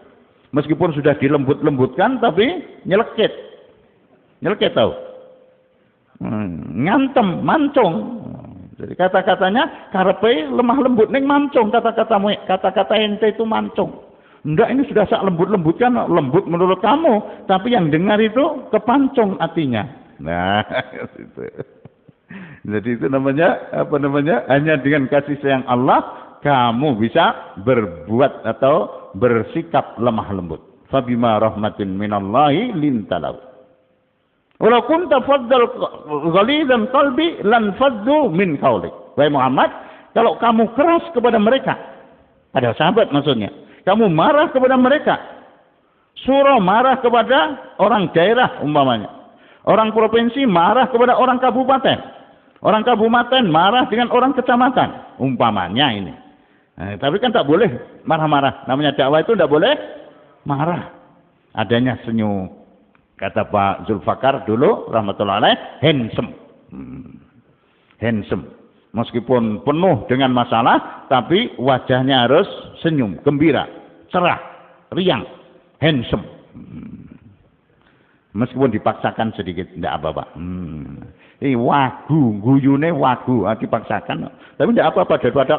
Meskipun sudah dilembut-lembutkan tapi nyelekit. Nyelekit tahu. Ngantem, mancung. Jadi kata-katanya karepe lemah lembut ning mancung, kata-kata ente itu mancung. Enggak, ini sudah sak lembut-lembutkan, lembut menurut kamu, tapi yang dengar itu kepancung hatinya. Nah, itu. Jadi itu namanya hanya dengan kasih sayang Allah kamu bisa berbuat atau bersikap lemah lembut. Fabima rahmatin minallahi lintalau. Walau kunta faddal ghalidzan qalbi lan faddu min qawlik. Wahai Muhammad, kalau kamu keras kepada mereka, pada sahabat maksudnya, kamu marah kepada mereka, surah marah kepada orang daerah umpamanya, orang provinsi marah kepada orang kabupaten, orang kabupaten marah dengan orang kecamatan umpamanya ini. Tapi kan tak boleh marah-marah. Namanya dakwah itu tidak boleh marah. Adanya senyum. Kata Pak Zulfakar dulu, rahmatullahi alaih, handsome. Handsome. Meskipun penuh dengan masalah, tapi wajahnya harus senyum, gembira, cerah, riang, handsome. Meskipun dipaksakan sedikit, tidak apa-apa. Ini wagu, guyune wagu, dipaksakan. Tapi tidak apa-apa, daripada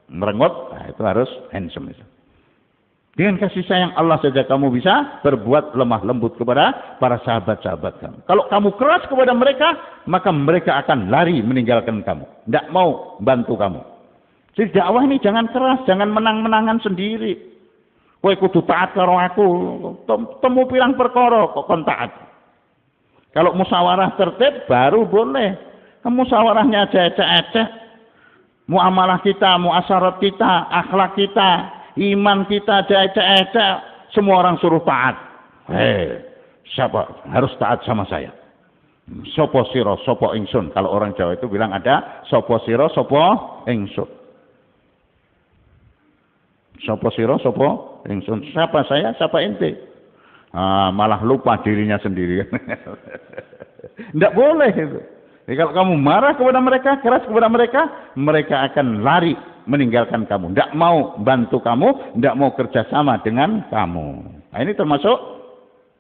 merengut, nah, itu harus handsome. Dengan kasih sayang Allah saja kamu bisa berbuat lemah lembut kepada para sahabat-sahabat kamu. Kalau kamu keras kepada mereka, maka mereka akan lari meninggalkan kamu. Tidak mau bantu kamu. Jadi dakwah ini jangan keras, jangan menang-menangan sendiri. Kowe kudu taat karo aku, temu pirang perkara kok kon taat. Kalau musyawarah tertib baru boleh. Musyawarahnya aja ecek-ecek. Muamalah kita, muasyarat kita, akhlak kita, iman kita aja ecek-ecek, semua orang suruh taat. Siapa harus taat sama saya? Sopo siro, sopo ingsun. Kalau orang Jawa itu bilang ada sopo siro, sopo ingsun. Sopo siro, sopo ingsun. Siapa saya, siapa ente? Malah lupa dirinya sendiri. Tidak boleh itu. Jadi kalau kamu marah kepada mereka, keras kepada mereka, mereka akan lari meninggalkan kamu. Tidak mau bantu kamu, tidak mau kerjasama dengan kamu. Nah, ini termasuk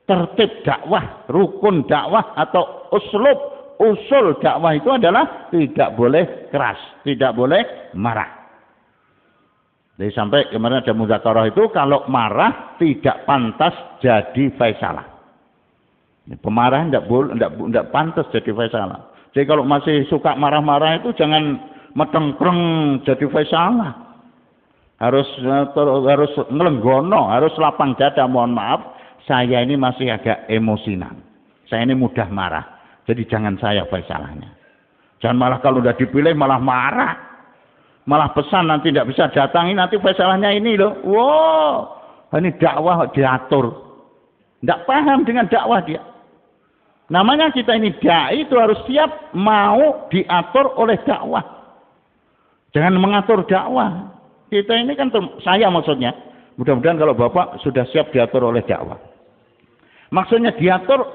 tertib dakwah, rukun dakwah atau usul dakwah itu adalah tidak boleh keras, tidak boleh marah. Jadi sampai kemarin ada mudzakarah itu kalau marah tidak pantas jadi faisalah. Pemarah tidak pantas jadi faisalah. Jadi kalau masih suka marah-marah itu jangan metengkreng jadi faisalah. Harus ngelenggono, harus lapang dada. Mohon maaf, saya ini masih agak emosional. Saya ini mudah marah. Jadi jangan saya faisalahnya. Jangan malah kalau udah dipilih malah marah. Malah pesan nanti tidak bisa datangi, nanti faisalahnya ini loh. Wow, ini dakwah diatur. Tidak paham dengan dakwah dia. Namanya kita ini dai itu harus siap mau diatur oleh dakwah. Jangan mengatur dakwah. Kita ini kan, saya maksudnya, mudah-mudahan kalau Bapak sudah siap diatur oleh dakwah. Maksudnya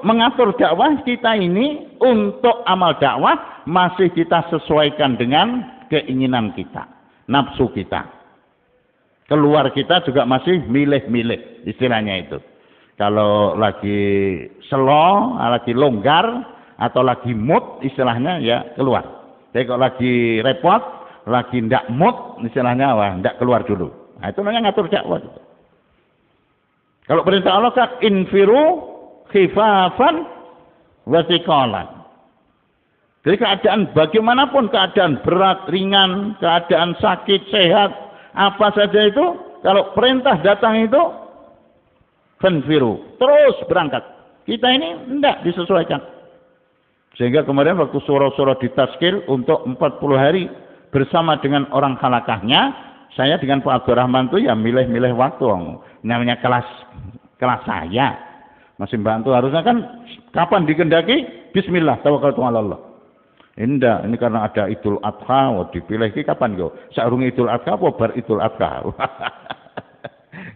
mengatur dakwah kita ini untuk amal dakwah masih kita sesuaikan dengan keinginan kita, nafsu kita. Keluar kita juga masih milih-milih, istilahnya itu. Kalau lagi slow, lagi longgar, atau lagi mood, istilahnya ya keluar. Jadi kalau lagi repot, lagi ndak mood, istilahnya wah ndak keluar dulu. Nah, itu namanya ngatur dakwah. Kalau perintah Allah kan infiru khifafan wa thiqalan. Jadi keadaan bagaimanapun, keadaan berat, ringan, keadaan sakit, sehat, apa saja itu, kalau perintah datang itu, fanfiru, terus berangkat. Kita ini tidak disesuaikan. Sehingga kemarin waktu surah-surah ditaskil untuk 40 hari bersama dengan orang halakahnya, saya dengan Pak Abdurrahman itu ya milih-milih waktu. Namanya kelas saya. Masih bantu, harusnya kan kapan dikendaki? Bismillah, tawakkaltu ala Allah. Indah, ini karena ada Idul Adha, dipilih ini kapan yo? Saurung Idul Adha apa bar Idul Adha?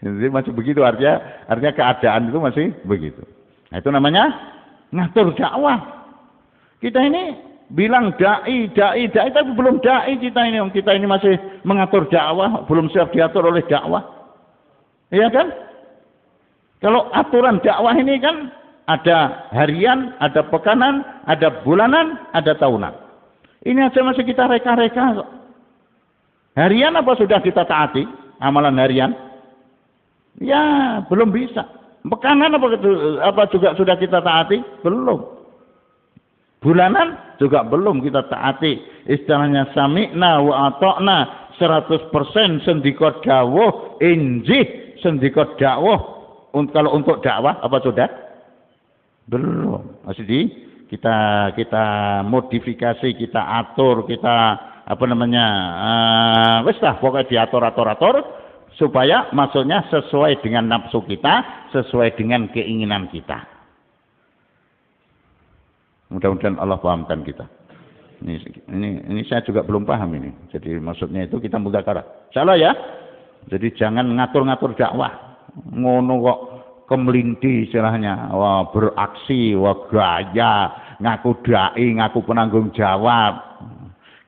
Jadi masih begitu, artinya keadaan itu masih begitu. Nah, itu namanya ngatur dakwah. Kita ini bilang dai, tapi belum dai kita ini. Kita ini masih mengatur dakwah, belum siap diatur oleh dakwah. Iya kan? Kalau aturan dakwah ini kan ada harian, ada pekanan, ada bulanan, ada tahunan. Ini aja masih kita reka-reka kok. Harian apa sudah kita taati? Amalan harian? Ya, belum bisa. Pekanan apa juga sudah kita taati? Belum. Bulanan juga belum kita taati. Istilahnya sami'na wa ata'na 100% sendika dawuh injih sendika dawuh. Kalau untuk dakwah apa sudah? Belum. Masih kita modifikasi, kita atur, kita wis lah pokoknya diatur supaya maksudnya sesuai dengan nafsu kita, sesuai dengan keinginan kita. Mudah-mudahan Allah pahamkan kita. Ini saya juga belum paham ini. Jadi maksudnya itu kita mudzakarah. Salah ya. Jadi jangan ngatur-ngatur dakwah. Ngono kok kemelinti istilahnya, wah beraksi, wah gaya, ngaku dai, ngaku penanggung jawab.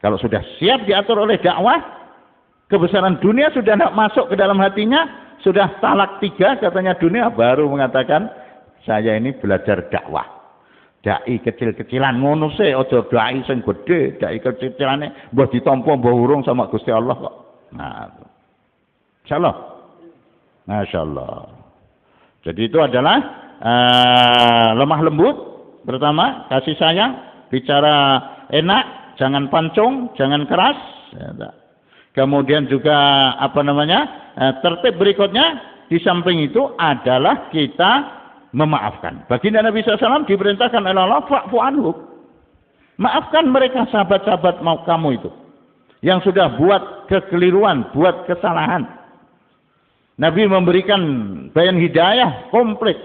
Kalau sudah siap diatur oleh dakwah, kebesaran dunia sudah tidak masuk ke dalam hatinya, sudah talak 3 katanya dunia, baru mengatakan saya ini belajar dakwah. Dai kecil-kecilan ngono sih, aja dai sing gede, dai kecil-kecilane mbah ditampa mbah urung sama Gusti Allah kok. Nah, insyaallah. Masyaallah. Jadi itu adalah lemah lembut, pertama kasih sayang, bicara enak, jangan pancung, jangan keras. Kemudian juga tertib berikutnya di samping itu adalah kita memaafkan. Baginda Nabi SAW diperintahkan oleh Allah, fa'fu anhum. Maafkan mereka sahabat-sahabat mau kamu itu yang sudah buat kekeliruan, buat kesalahan. Nabi memberikan bayan hidayah komplit,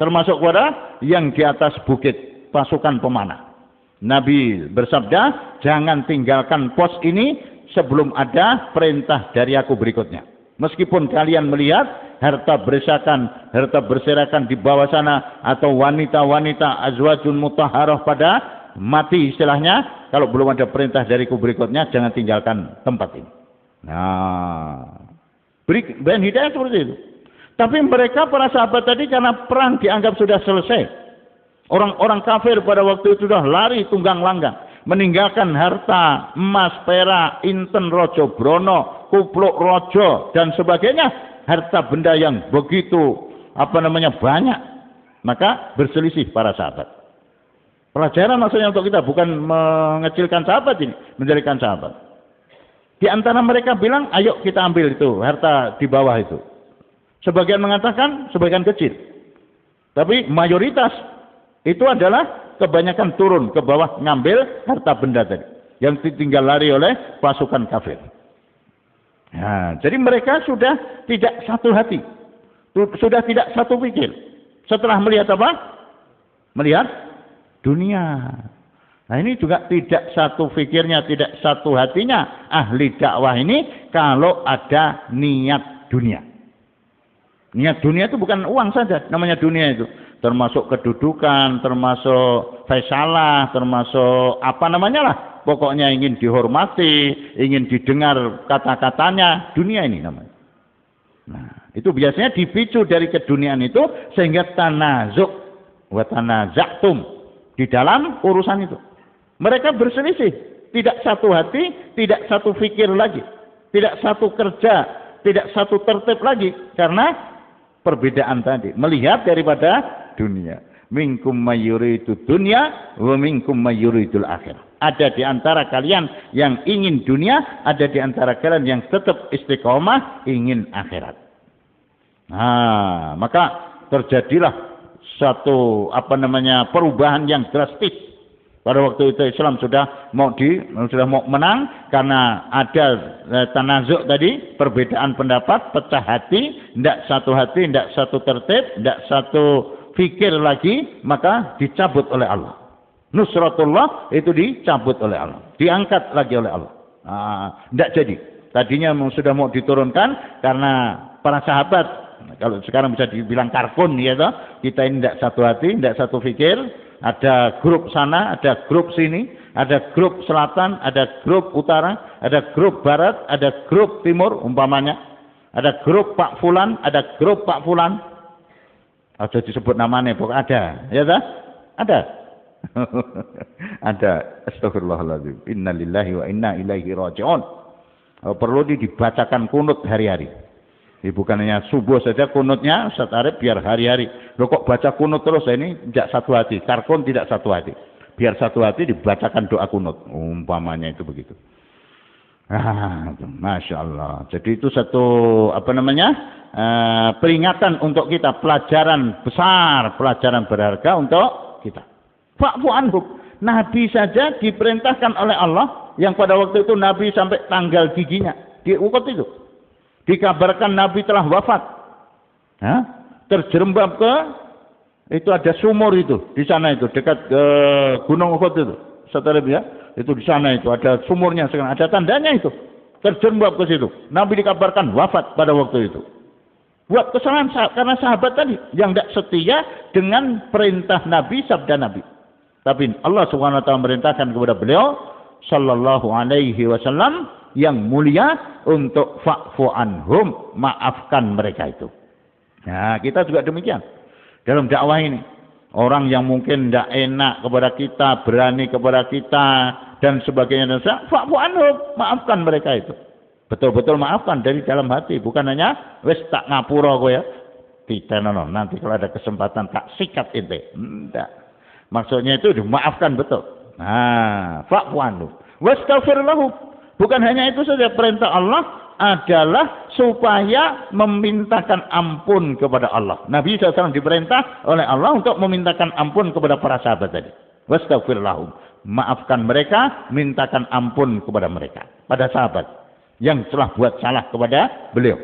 termasuk kepada yang di atas bukit, pasukan pemanah. Nabi bersabda, jangan tinggalkan pos ini sebelum ada perintah dari aku berikutnya. Meskipun kalian melihat harta berserakan di bawah sana, atau wanita-wanita azwajun mutahharah pada mati istilahnya, kalau belum ada perintah dariku berikutnya, jangan tinggalkan tempat ini. Nah, beri hidayah seperti itu. Tapi mereka para sahabat tadi karena perang dianggap sudah selesai. Orang-orang kafir pada waktu itu sudah lari tunggang langgang, meninggalkan harta emas, perak, inten rojo brono, kupluk rojo dan sebagainya, harta benda yang begitu banyak. Maka berselisih para sahabat. Pelajaran maksudnya untuk kita, bukan mengecilkan sahabat ini, menjadikan sahabat. Di antara mereka bilang, ayo kita ambil itu harta di bawah itu. Sebagian mengatakan sebagian kecil, tapi mayoritas itu adalah kebanyakan turun ke bawah ngambil harta benda tadi yang ditinggal lari oleh pasukan kafir. Nah, jadi mereka sudah tidak satu hati, sudah tidak satu pikir. Setelah melihat apa? Melihat dunia. Nah, ini juga tidak satu pikirnya, tidak satu hatinya ahli dakwah ini kalau ada niat dunia. Niat dunia itu bukan uang saja, namanya dunia itu. Termasuk kedudukan, termasuk faisalah, termasuk pokoknya ingin dihormati, ingin didengar kata-katanya, dunia ini namanya. Nah, itu biasanya dipicu dari keduniaan itu sehingga tanazuk wa tanaza'tum di dalam urusan itu. Mereka berselisih, tidak satu hati, tidak satu fikir lagi, tidak satu kerja, tidak satu tertib lagi, karena perbedaan tadi, melihat daripada dunia. Minkum mayyuridu dunya wa minkum mayyuridul akhirah. Ada di antara kalian yang ingin dunia, ada di antara kalian yang tetap istiqomah ingin akhirat. Nah, maka terjadilah satu perubahan yang drastis. Pada waktu itu Islam sudah mau menang karena ada tanazuk tadi, perbedaan pendapat, pecah hati, tidak satu tertib, tidak satu fikir lagi, maka dicabut oleh Allah. Nusratullah itu dicabut oleh Allah, diangkat lagi oleh Allah. Tidak jadi. Tadinya sudah mau diturunkan karena para sahabat, kalau sekarang bisa dibilang karkun, ya toh, kita ini tidak satu hati, tidak satu fikir. Ada grup sana, ada grup sini, ada grup selatan, ada grup utara, ada grup barat, ada grup timur umpamanya. Ada grup Pak Fulan, ada grup Pak Fulan. Ada disebut namanya, pokoknya ada. Ya tak? Ada. Ada. Astagfirullahaladzim. Innalillahi wa inna ilaihi raji'un. Perlu dibacakan kunut hari-hari. Bukan hanya subuh saja kunutnya, Ustaz Arif biar hari-hari. Loh kok baca kunut terus, ini tidak satu hati. Karkun tidak satu hati. Biar satu hati dibacakan doa kunut. Umpamanya itu begitu. Masya Allah. Jadi itu satu peringatan untuk kita. Pelajaran besar, pelajaran berharga untuk kita. Fa'fu anhum. Nabi saja diperintahkan oleh Allah, yang pada waktu itu Nabi sampai tanggal giginya diukur itu. Dikabarkan Nabi telah wafat. Terjerembab ke itu ada sumur itu di sana itu dekat ke Gunung Uhud itu. Setelah ya, itu di sana itu ada sumurnya sekarang, ada tandanya itu. Terjerembab ke situ. Nabi dikabarkan wafat pada waktu itu. Buat kesalahan karena sahabat tadi yang tidak setia dengan perintah Nabi, sabda Nabi. Tapi Allah Subhanahu wa taala merintahkan kepada beliau, sallallahu alaihi wasallam yang mulia untuk fa'fu anhum, maafkan mereka itu. Nah, kita juga demikian dalam dakwah ini. Orang yang mungkin tidak enak kepada kita, berani kepada kita dan sebagainya, fa'fu anhum, maafkan mereka itu. Betul-betul maafkan dari dalam hati, bukan hanya wis tak ngapura kowe ya. Tidak, no. Nanti kalau ada kesempatan tak sikat ente. Enggak. Maksudnya itu dimaafkan betul. Nah, fa'fu anhum wastaghfir lahum. Bukan hanya itu saja, perintah Allah adalah supaya memintakan ampun kepada Allah. Nabi SAW diperintah oleh Allah untuk memintakan ampun kepada para sahabat tadi. Wastaghfir lahum. Maafkan mereka, mintakan ampun kepada mereka. Pada sahabat yang telah buat salah kepada beliau.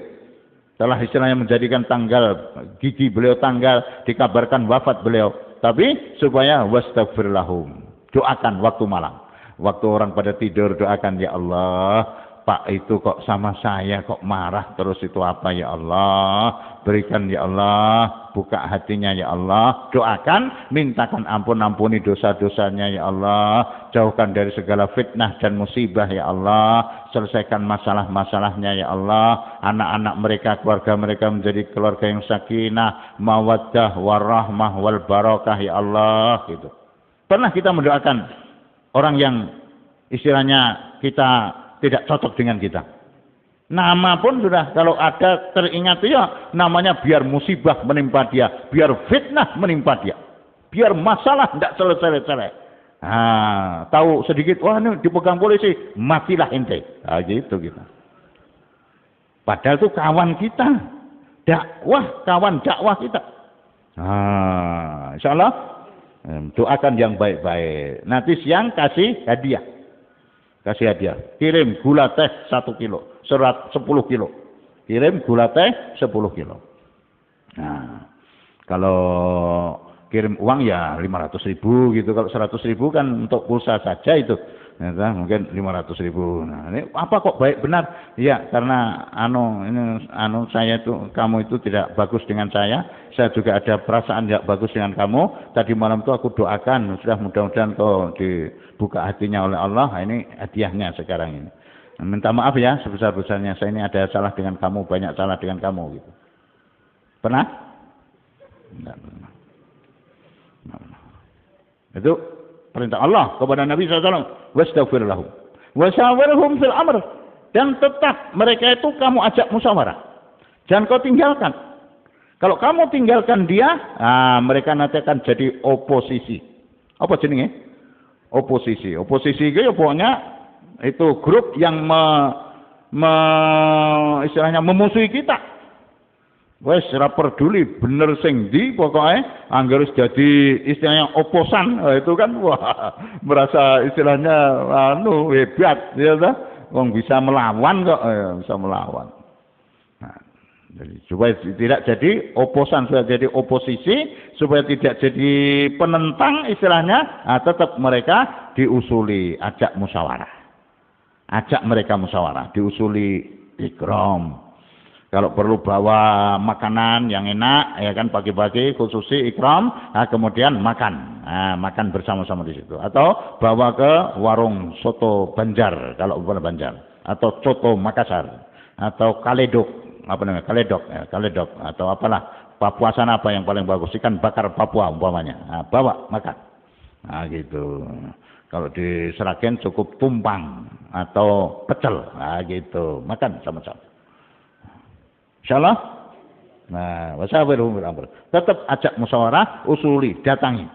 Telah istilahnya menjadikan tanggal gigi beliau tanggal, dikabarkan wafat beliau. Tapi supaya wastaghfir lahum. Doakan waktu malam. Waktu orang pada tidur doakan, ya Allah, Pak itu kok sama saya kok marah terus, itu apa ya Allah, berikan ya Allah, buka hatinya ya Allah, doakan, mintakan ampun, ampuni dosa-dosanya ya Allah, jauhkan dari segala fitnah dan musibah ya Allah, selesaikan masalah-masalahnya ya Allah, anak-anak mereka, keluarga mereka menjadi keluarga yang sakinah, mawaddah, warahmah, wal barakah ya Allah, gitu. Pernah kita mendoakan orang yang istilahnya kita tidak cocok dengan kita. Nama pun sudah kalau ada teringat ya, namanya biar musibah menimpa dia, biar fitnah menimpa dia, biar masalah tidak selesai-selesai. Nah, tahu sedikit, wah ini dipegang polisi, matilah ente. Nah, gitu kita. Padahal itu kawan kita, kawan dakwah kita. Nah, insya Allah doakan yang baik-baik. Nanti siang kasih hadiah. Kasih hadiah. Kirim gula teh 1 kilo. Serat 10 kilo. Kirim gula teh 10 kilo. Nah, kalau kirim uang ya 500.000 gitu. Kalau 100.000 kan untuk pulsa saja itu. Nah, mungkin 500.000. Nah, ini apa kok baik benar? Ya, karena saya itu, kamu itu tidak bagus dengan saya. Saya juga ada perasaan tidak bagus dengan kamu. Tadi malam itu aku doakan, sudah mudah-mudahan kau dibuka hatinya oleh Allah. Nah, ini hadiahnya sekarang ini. Minta maaf ya sebesar-besarnya. Saya ini ada salah dengan kamu, banyak salah dengan kamu gitu. Pernah? Tidak pernah. Itu perintah Allah kepada Nabi SAW. Wastaghfir lahum. Wasyawirhum fil amr. Dan tetap mereka itu kamu ajak musyawarah. Jangan kau tinggalkan. Kalau kamu tinggalkan dia, mereka nanti akan jadi oposisi. Apa jenenge? Oposisi. Oposisi itu ya pokoknya itu grup yang istilahnya memusuhi kita. Wes ora peduli bener sing ndi, pokoke anggar wis dadi istilahnya oposan, itu kan wah merasa istilahnya hebat ya ta. Wong bisa melawan kok, bisa melawan. Nah, jadi supaya tidak jadi oposan, supaya jadi oposisi, supaya tidak jadi penentang istilahnya, tetap mereka diusuli, ajak musyawarah. Ajak mereka musyawarah, diusuli ikram. Kalau perlu bawa makanan yang enak, ya kan pagi-pagi khususi ikram, kemudian makan, makan bersama-sama di situ. Atau bawa ke warung soto Banjar, kalau bukan Banjar, atau soto Makassar, atau kaledok, kaledok, atau apalah, Papuasan apa yang paling bagus, ikan bakar Papua umpamanya, bawa makan, gitu. Kalau di Seragen cukup tumpang atau pecel, gitu, makan sama-sama. Insyaallah. Nah, wasyawirhum fil amr. Tetap ajak musyawarah, usuli, datangi.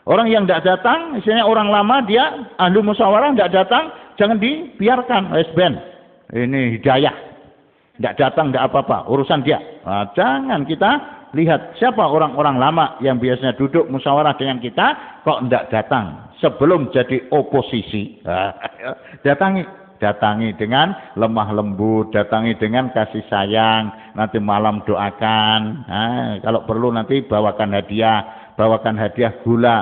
Orang yang tidak datang, misalnya orang lama dia ahli musyawarah tidak datang, jangan dibiarkan. Wes-ben. Ini hidayah. Tidak datang tidak apa-apa, urusan dia. Nah, jangan kita lihat siapa orang-orang lama yang biasanya duduk musyawarah dengan kita kok tidak datang sebelum jadi oposisi. Datangi dengan lemah lembut, datangi dengan kasih sayang, nanti malam doakan, kalau perlu nanti bawakan hadiah gula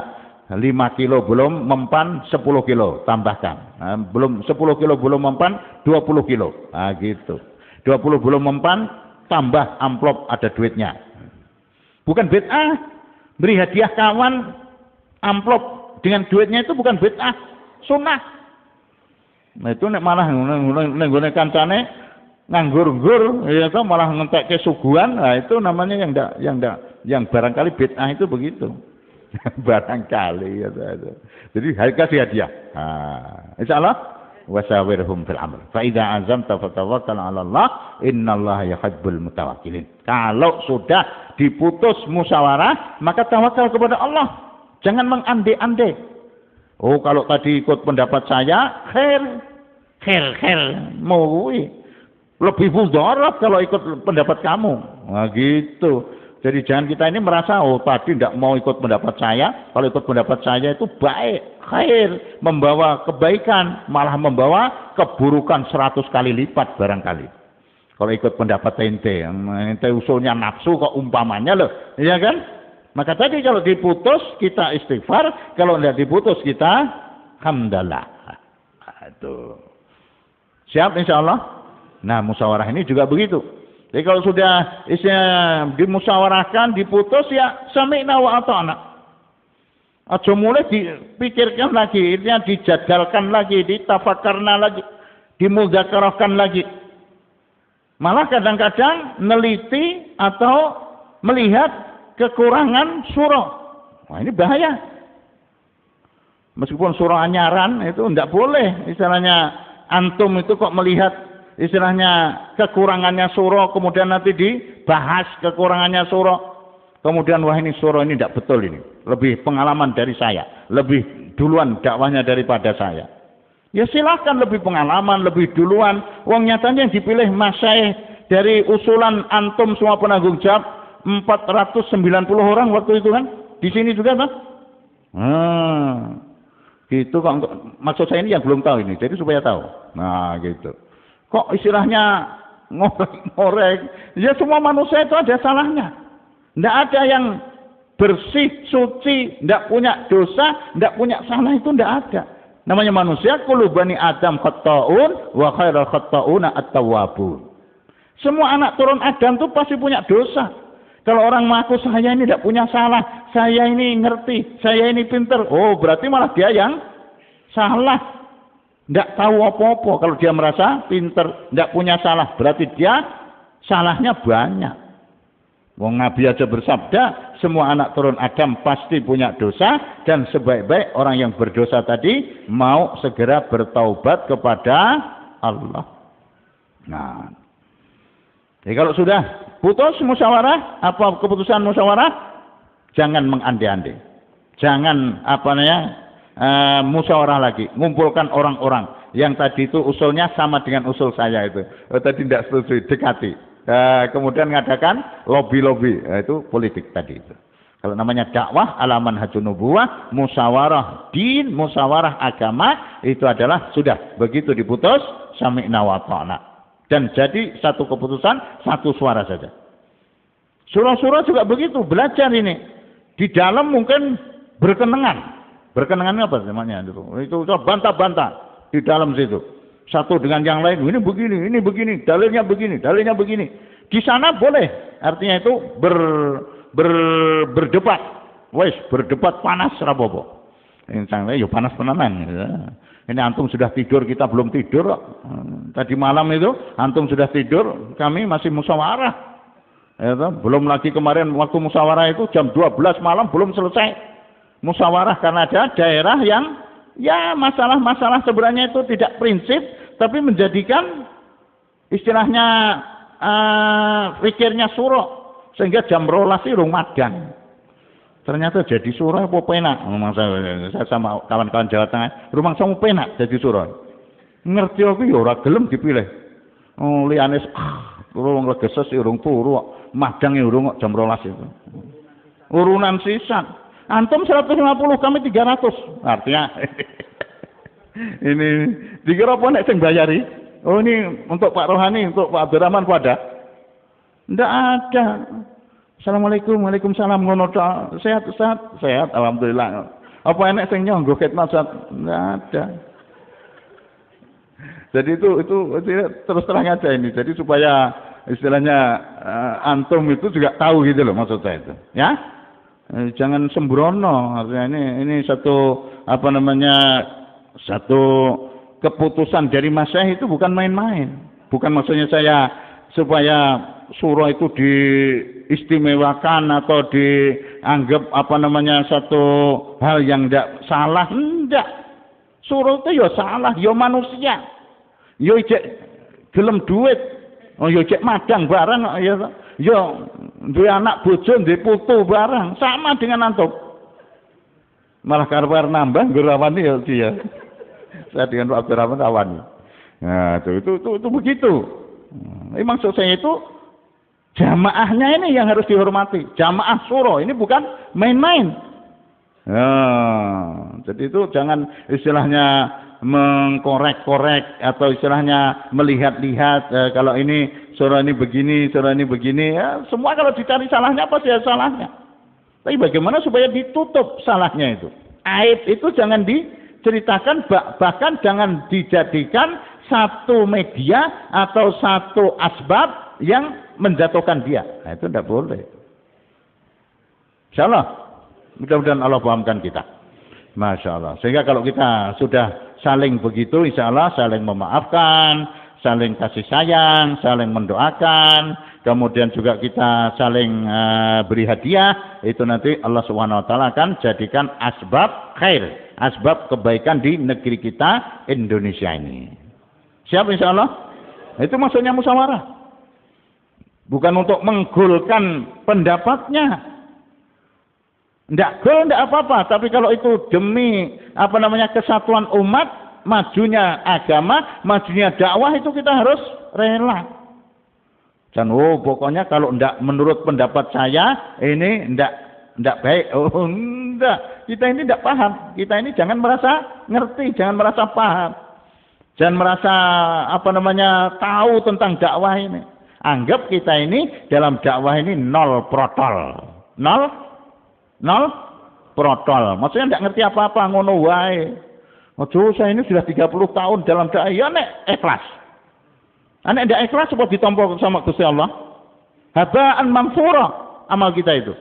5 kilo belum mempan 10 kilo tambahkan, belum 10 kilo belum mempan 20 kilo, gitu, 20 belum mempan tambah amplop ada duitnya, bukan bid'ah, beri hadiah kawan amplop dengan duitnya itu bukan bid'ah, sunnah. Nah itu nek malah nenggone kancane nganggur-nggur ya toh malah ngentekke suguhan, nah itu namanya yang barangkali bid'ah itu begitu. Barangkali ya itu. Jadi kasih hadiah. Insyaallah wasawirhum fil amr. Fa idza azamta fatawakkal 'ala Allah, innallaha yuhibbul mutawakkilin. Kalau sudah diputus musyawarah, maka tawakal kepada Allah. Jangan mengandai-andai. Oh, kalau tadi ikut pendapat saya, khair. Mau lebih mudarat kalau ikut pendapat kamu. Nah, gitu. Jadi jangan kita ini merasa, oh tadi tidak mau ikut pendapat saya, kalau ikut pendapat saya itu baik, khair, membawa kebaikan, malah membawa keburukan 100 kali lipat barangkali. Kalau ikut pendapat ente usulnya nafsu kok umpamanya loh, iya kan? Maka tadi kalau diputus kita istighfar, kalau tidak diputus kita hamdalah. Itu. Siap insyaallah. Nah musyawarah ini juga begitu. Jadi kalau sudah dimusyawarahkan, diputus ya sami'na wa ata'na. Aja mulai dipikirkan lagi, ini dijadalkan lagi, ditafakarna lagi, dimudzakarahkan lagi. Malah kadang-kadang neliti atau melihat kekurangan surah. Wah ini bahaya. Meskipun surah anyaran itu tidak boleh. Istilahnya antum itu kok melihat istilahnya kekurangannya surah, kemudian nanti dibahas kekurangannya surah, kemudian wah ini surah ini tidak betul ini, lebih pengalaman dari saya, lebih duluan dakwahnya daripada saya. Ya silahkan lebih pengalaman, lebih duluan. Wong nyatanya yang dipilih masyaikh dari usulan antum semua penanggung jawab 490 orang waktu itu kan, di sini juga kan? Gitu kok. Maksud saya ini yang belum tahu ini, jadi supaya tahu. Nah gitu. Kok istilahnya ngorek? Ya semua manusia itu ada salahnya. Tidak ada yang bersih, suci, tidak punya dosa, tidak punya salah, itu tidak ada. Namanya manusia, kullu bani Adam khata'un wa khairul khata'una at-tawwabun. Semua anak turun Adam itu pasti punya dosa. Kalau orang mengaku saya ini tidak punya salah, saya ini ngerti, saya ini pinter, oh berarti malah dia yang salah. Tidak tahu apa-apa. Kalau dia merasa pinter, tidak punya salah, berarti dia salahnya banyak. Wong Nabi aja bersabda, semua anak turun Adam pasti punya dosa, dan sebaik-baik orang yang berdosa tadi mau segera bertaubat kepada Allah. Nah, jadi kalau sudah putus musyawarah, apa keputusan musyawarah, jangan mengandai-andai, jangan musyawarah lagi, ngumpulkan orang-orang yang tadi itu usulnya sama dengan usul saya itu, tadi tidak setuju, dekati, kemudian mengadakan lobby-lobby, itu politik tadi itu. Kalau namanya dakwah alaman hajun nubuwah, musyawarah din, musyawarah agama, itu adalah sudah begitu diputus sami'na wa ta'na, dan jadi satu keputusan, satu suara saja. Surah-surah juga begitu, belajar ini di dalam mungkin berkenangan. Berkenangannya apa namanya itu bantah-bantah di dalam situ. Satu dengan yang lain, ini begini, dalilnya begini. Di sana boleh, artinya itu berdebat. Wes, berdebat panas rapopo. Insya ya panas tenanan. Ya. Ini antum sudah tidur, kita belum tidur. Tadi malam itu antum sudah tidur, kami masih musyawarah. Ya, belum lagi kemarin waktu musyawarah itu jam 12 malam belum selesai. Musyawarah karena ada daerah yang ya masalah-masalah sebenarnya itu tidak prinsip, tapi menjadikan istilahnya pikirnya surah, sehingga jam 12 itu madan. Ternyata jadi surah apa penak. Saya sama kawan-kawan Jawa Tengah, rumah sama penak jadi surah. Ngerti aku ya ora gelem dipilih. Oh liyane urung legeses urung turu, madang urung jam 12 itu. Urunan sisa. Antum 150, kami 300. Artinya ini dikira apa nek sing bayari? Oh ini untuk Pak Rohani, untuk Pak Abdurrahman pada? Tidak ada. Assalamualaikum, waalaikumsalam, ngono tok. Sehat, alhamdulillah. Apa enek sing nyonggo khidmat? Tidak ada. Jadi itu terus terang aja ini. Jadi supaya istilahnya antum itu juga tahu gitu loh maksud saya itu. Ya? Jangan sembrono, artinya ini satu keputusan dari Masyaikh itu bukan main-main. Bukan maksudnya saya supaya surah itu diistimewakan atau dianggap satu hal yang tidak salah. Enggak. Surah itu ya salah, ya manusia. Ya ijek gelem duit. Oh ya ijek madang barang ya duwe anak bojo, duwe putu barang, sama dengan antum. Malah karep nambah gerawani ya dia. Saya dengan Pak Abdurrahman rawani. Nah, itu begitu. Ini maksud saya itu jamaahnya ini yang harus dihormati. Jamaah surah ini bukan main-main. Nah, jadi itu jangan istilahnya mengkorek-korek atau istilahnya melihat-lihat kalau ini surah ini begini ya, semua kalau dicari salahnya pasti ada salahnya. Tapi bagaimana supaya ditutup salahnya itu? Aib itu jangan diceritakan, bahkan jangan dijadikan satu media atau satu asbab yang menjatuhkan dia. Nah, itu tidak boleh. Insyaallah, mudah-mudahan Allah pahamkan kita. Masya Allah. Sehingga kalau kita sudah saling begitu, insya Allah saling memaafkan, saling kasih sayang, saling mendoakan, kemudian juga kita saling beri hadiah, itu nanti Allah Subhanahu Wa Taala akan jadikan asbab khair, asbab kebaikan di negeri kita Indonesia ini. Siap insya Allah? Itu maksudnya musyawarah. Bukan untuk menggolkan pendapatnya. Tidak gol, tidak apa-apa. Tapi kalau itu demi kesatuan umat, majunya agama, majunya dakwah, itu kita harus rela. Dan pokoknya kalau tidak menurut pendapat saya ini tidak baik. Oh enggak, kita ini tidak paham. Kita ini jangan merasa ngerti, jangan merasa paham. Jangan merasa tahu tentang dakwah ini. Anggap kita ini dalam dakwah ini nol protol. Nol protol. Maksudnya tidak ngerti apa-apa, ngono wae. Saya ini sudah 30 tahun dalam dakwah. Ya nek ikhlas. Nek ndak ikhlas sebab ditampa sama Gusti Allah. Habaan mansura amal kita itu.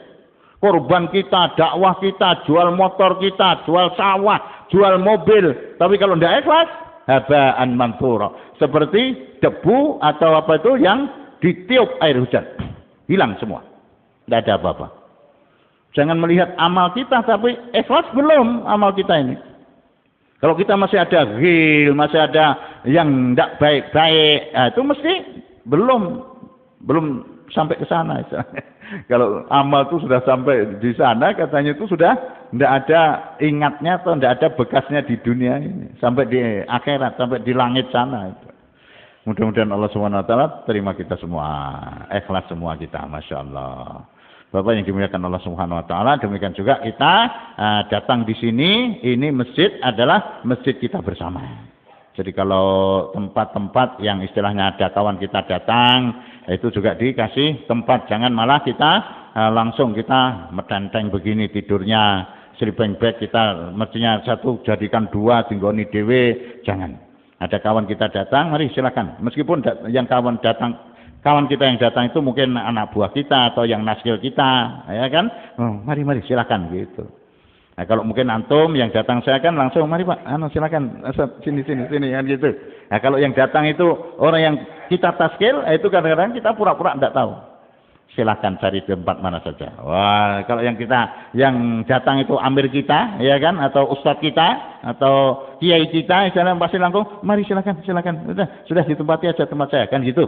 Korban kita, dakwah kita, jual motor kita, jual sawah, jual mobil. Tapi kalau ndak ikhlas, habaan mansura. Seperti debu atau apa itu yang ditiup air hujan. Hilang semua. Tidak ada apa-apa. Jangan melihat amal kita, tapi ikhlas belum amal kita ini. Kalau kita masih ada ghil, masih ada yang tidak baik-baik, nah itu mesti belum sampai ke sana. Kalau amal itu sudah sampai di sana, katanya itu sudah tidak ada ingatnya atau tidak ada bekasnya di dunia ini, sampai di akhirat, sampai di langit sana. Mudah-mudahan Allah Subhanahu Wa Taala terima kita semua, ikhlas semua kita, masya Allah. Bapak yang dimuliakan Allah Subhanahu Wa Taala, demikian juga kita datang di sini, ini masjid adalah masjid kita bersama. Jadi kalau tempat-tempat yang istilahnya ada kawan kita datang, itu juga dikasih tempat, jangan malah kita langsung kita metenteng begini tidurnya, sleeping bag kita mestinya satu jadikan dua, tinggoni dewe, jangan. Ada kawan kita datang, mari silakan. Meskipun yang kawan kita yang datang itu mungkin anak buah kita atau yang naskil kita, ya kan? Mari silakan gitu. Nah, kalau mungkin antum yang datang saya kan langsung mari Pak, silakan sini kan gitu. Nah, kalau yang datang itu orang yang kita taskil, itu kadang-kadang kita pura-pura tidak tahu. Silakan cari tempat mana saja. Wah, kalau yang datang itu amir kita, ya kan, atau ustadz kita, atau kiai kita, misalnya pasti langsung, mari silakan. Sudah ditempati aja tempat saya, kan gitu.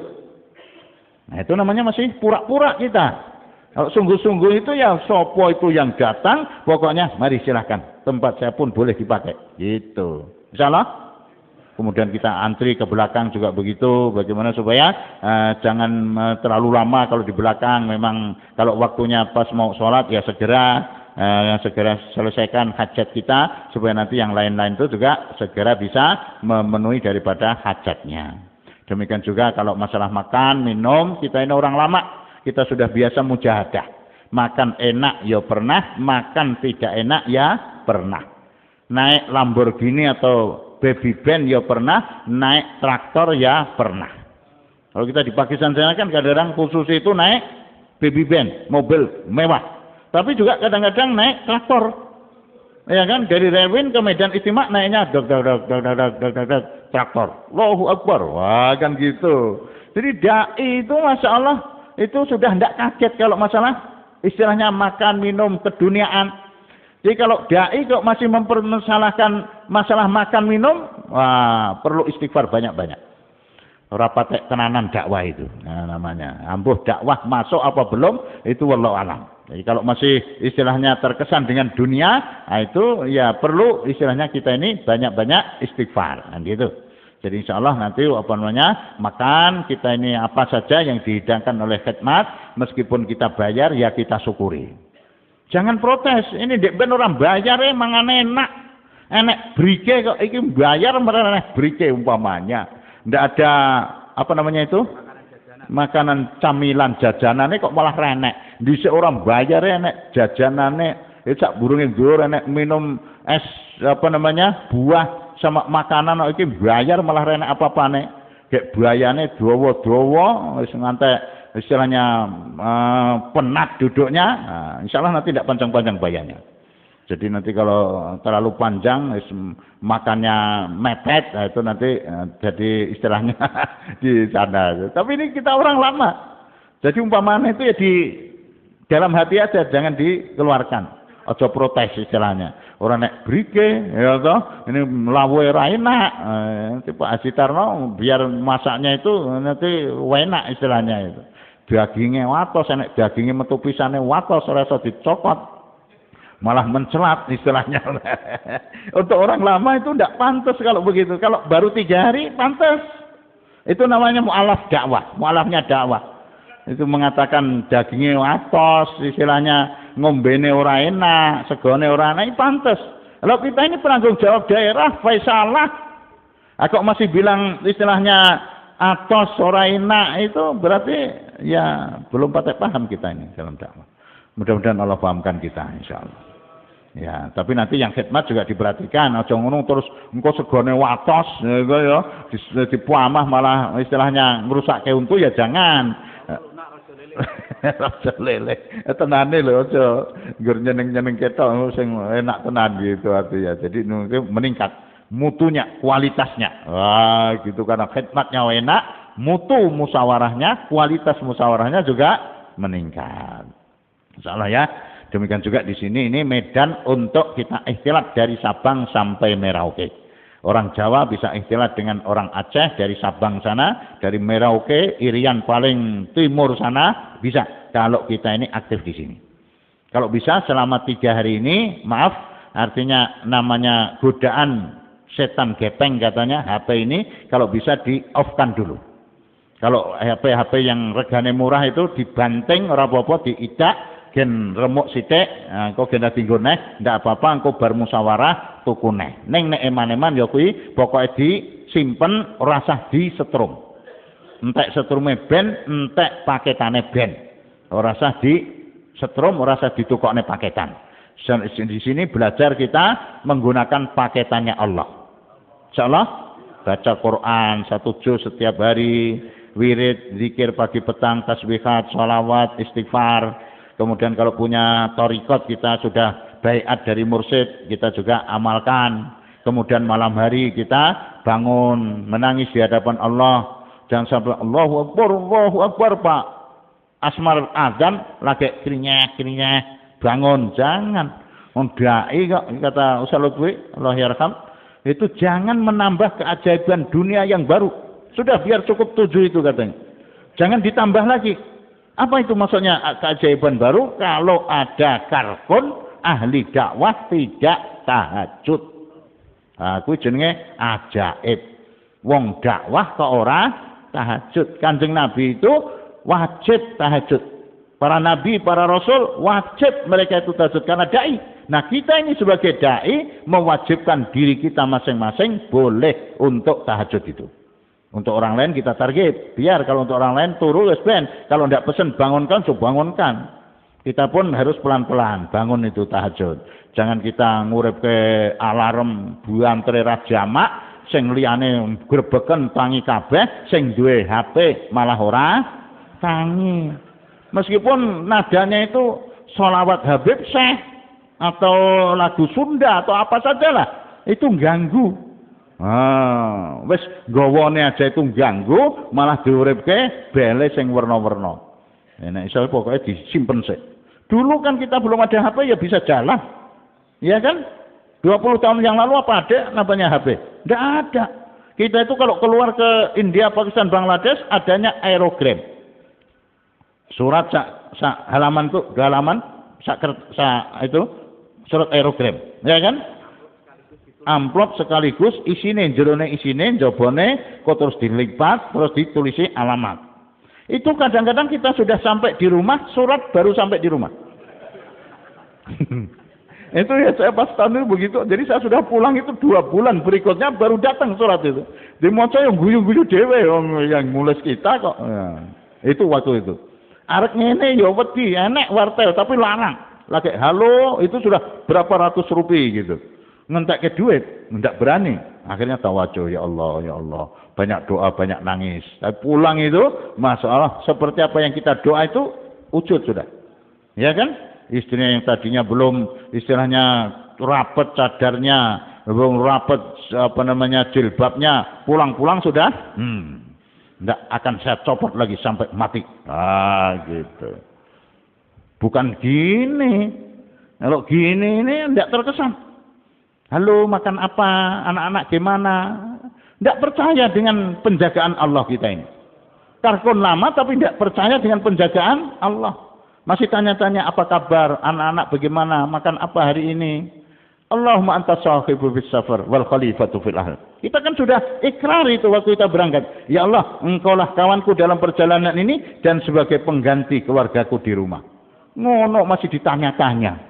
Nah, itu namanya masih pura-pura kita. Kalau sungguh-sungguh itu ya sopo itu yang datang, pokoknya mari silahkan. Tempat saya pun boleh dipakai. Gitu. Insyaallah. Kemudian kita antri ke belakang juga begitu. Bagaimana supaya jangan terlalu lama kalau di belakang. Memang kalau waktunya pas mau sholat ya segera selesaikan hajat kita. Supaya nanti yang lain-lain itu juga segera bisa memenuhi daripada hajatnya. Demikian juga kalau masalah makan, minum, kita ini orang lama. Kita sudah biasa mujahadah. Makan enak ya pernah, makan tidak enak ya pernah. Naik Lamborghini atau baby band ya pernah, naik traktor ya pernah. Kalau kita di Pakistan sana kan kadang-kadang khusus itu naik baby band, mobil mewah. Tapi juga kadang-kadang naik traktor. Ya kan, dari Rewin ke Medan Istimewa naiknya traktor. Allahu Akbar. Wah, kan gitu. Jadi dai itu Masya Allah itu sudah tidak kaget kalau masalah istilahnya makan minum keduniaan. Jadi kalau dai kok masih mempermasalahkan masalah makan minum, wah perlu istighfar banyak-banyak. Rapat tenanan dakwah itu namanya. Ambuh dakwah masuk apa belum itu wallahu alam. Jadi kalau masih istilahnya terkesan dengan dunia, nah itu ya perlu istilahnya kita ini banyak-banyak istighfar, kan gitu. Jadi insya Allah nanti apa namanya makan kita ini apa saja yang dihidangkan oleh khidmat, meskipun kita bayar ya kita syukuri. Jangan protes. Ini dek ben orang bayar mangan enak, enak brike kok iki bayar mereka brike umpamanya. Ndak ada apa namanya itu? Makanan camilan jajanane kok malah renek. Dhisik orang bayar enek jajanane, sak burunge dhuwur enek minum es apa namanya? Buah sama makanan kok iki bayar malah renek apa-apane. Kayak buayane dawa-dawa wis ngantek istilahnya penat duduknya. Nah, insyaallah nanti tidak panjang-panjang bayarnya. Jadi nanti kalau terlalu panjang makannya mepet, nah itu nanti jadi istilahnya di sana. Tapi ini kita orang lama. Jadi umpamanya itu ya di dalam hati aja, jangan dikeluarkan. Ojo protes istilahnya. Orang nek brike, ya toh, ini lawe ra enak. Nanti Pak Haji Tarno biar masaknya itu nanti enak istilahnya itu. Dagingnya watos, enek dagingnya metu pisane watos, ora iso dicokot. Malah mencelat istilahnya. Untuk orang lama itu tidak pantas kalau begitu. Kalau baru 3 hari pantas. Itu namanya mu'alaf dakwah, mu'alafnya dakwah. Itu mengatakan dagingnya watos, istilahnya ngombene ora enak, segone ora enak, pantas. Kalau kita ini penanggung jawab daerah, Faisalah, kok masih bilang istilahnya atos ora enak, itu berarti ya belum patah paham kita ini dalam dakwah. Mudah-mudahan Allah pahamkan kita insyaallah. Ya, tapi nanti yang khidmat juga diperhatikan. Aja ngono terus engko segone watos ya, dipuamah malah istilahnya ngrusakke untu ya jangan. Raja lele. Tenane lho aja nggur nyeneng-nyeneng ketok sing enak tenan gitu artinya. Jadi meningkat mutunya, kualitasnya. Wah, gitu karena khidmatnya enak, mutu musyawarahnya, kualitas musyawarahnya juga meningkat. Insyaallah ya. Demikian juga di sini ini medan untuk kita ikhtilat dari Sabang sampai Merauke. Orang Jawa bisa ikhtilat dengan orang Aceh dari Sabang sana, dari Merauke, Irian paling timur sana bisa kalau kita ini aktif di sini. Kalau bisa selama 3 hari ini, maaf, artinya namanya godaan setan gepeng katanya HP ini kalau bisa di off-kan dulu. Kalau HP yang regane murah itu dibanting ora apa-apa diidak gen remuk sithik, engko gen dinggo neh, ndak apa-apa engko bar musyawarah tuku neh. Ning nek eman-eman ya kuwi pokoke disimpen ora usah disetrum. Entek setrume ben, entek paketane ben. Ora usah disetrum, ora usah ditukokne paketan. Di sini belajar kita menggunakan paketannya Allah. Insyaallah baca Quran 1 juz setiap hari, wirid, zikir pagi petang, tasbihat, sholawat, istighfar. Kemudian kalau punya thariqat kita sudah baiat dari mursyid, kita juga amalkan. Kemudian malam hari kita bangun menangis di hadapan Allah. Jangan sampai Allahu Akbar Pak. Asmar azan lagi krinyek bangun, jangan. Dai kok kata Ustaz Lutfi Allah yarham, itu jangan menambah keajaiban dunia yang baru. Sudah biar cukup 7 itu katanya. Jangan ditambah lagi. Apa itu maksudnya keajaiban baru? Kalau ada karkun ahli dakwah tidak tahajud. Aku jenenge ajaib. Wong dakwah kok ora tahajud. Kanjeng Nabi itu wajib tahajud. Para nabi, para rasul wajib mereka itu tahajud karena dai. Nah, kita ini sebagai dai mewajibkan diri kita masing-masing boleh untuk tahajud itu. Untuk orang lain kita target, biar kalau untuk orang lain turu wis ben, kalau ndak pesen bangunkan, coba bangunkan. Kita pun harus pelan-pelan bangun itu tahajud. Jangan kita nguripke alarm buantre ra jamak, sing liyane grebeken tangi kabeh, sing duwe HP malah ora tangi. Meskipun nadanya itu sholawat Habib Syekh, atau lagu Sunda atau apa sajalah itu ganggu. Wis gawone aja itu ganggu, malah diuripke bele sing werna-werna. Nek iso pokoke disimpen sik. Dulu kan kita belum ada HP ya bisa jalan. Iya kan? 20 tahun yang lalu apa ada namanya HP? Enggak ada. Kita itu kalau keluar ke India, Pakistan, Bangladesh adanya aerogram. Surat sak halaman itu, halaman itu surat aerogram, ya kan? Amplop sekaligus isine jerone isine jabone kok terus dilipat terus ditulisi alamat. Itu kadang-kadang kita sudah sampai di rumah, surat baru sampai di rumah. Itu ya saya pas tahun itu begitu. Jadi saya sudah pulang itu 2 bulan berikutnya baru datang surat itu. Dimaca yang guyu-guyu dhewe yang nulis kita kok. Ya. Itu waktu itu. Arek ngene ya wedi enek wartel tapi larang. Lagi halo itu sudah berapa ratus rupiah gitu. Ngentek ke duit, enggak berani. Akhirnya tawajuh, ya Allah, banyak doa, banyak nangis. Tapi pulang itu, masya Allah, seperti apa yang kita doa itu, wujud sudah. Ya kan? Istrinya yang tadinya belum, istilahnya rapet cadarnya, belum rapet jilbabnya, pulang-pulang sudah, enggak akan saya copot lagi sampai mati. Gitu. Bukan gini. Kalau gini ini enggak terkesan. Halo, makan apa? Anak-anak gimana? Tidak percaya dengan penjagaan Allah kita ini. Karkon lama tapi tidak percaya dengan penjagaan Allah. Masih tanya-tanya apa kabar? Anak-anak bagaimana? Makan apa hari ini? Allahumma anta sahibu bis safar wal khalifatu fil ahl. Kita kan sudah ikrar itu waktu kita berangkat. Ya Allah, engkaulah kawanku dalam perjalanan ini dan sebagai pengganti keluargaku di rumah. Ngono masih ditanya-tanya.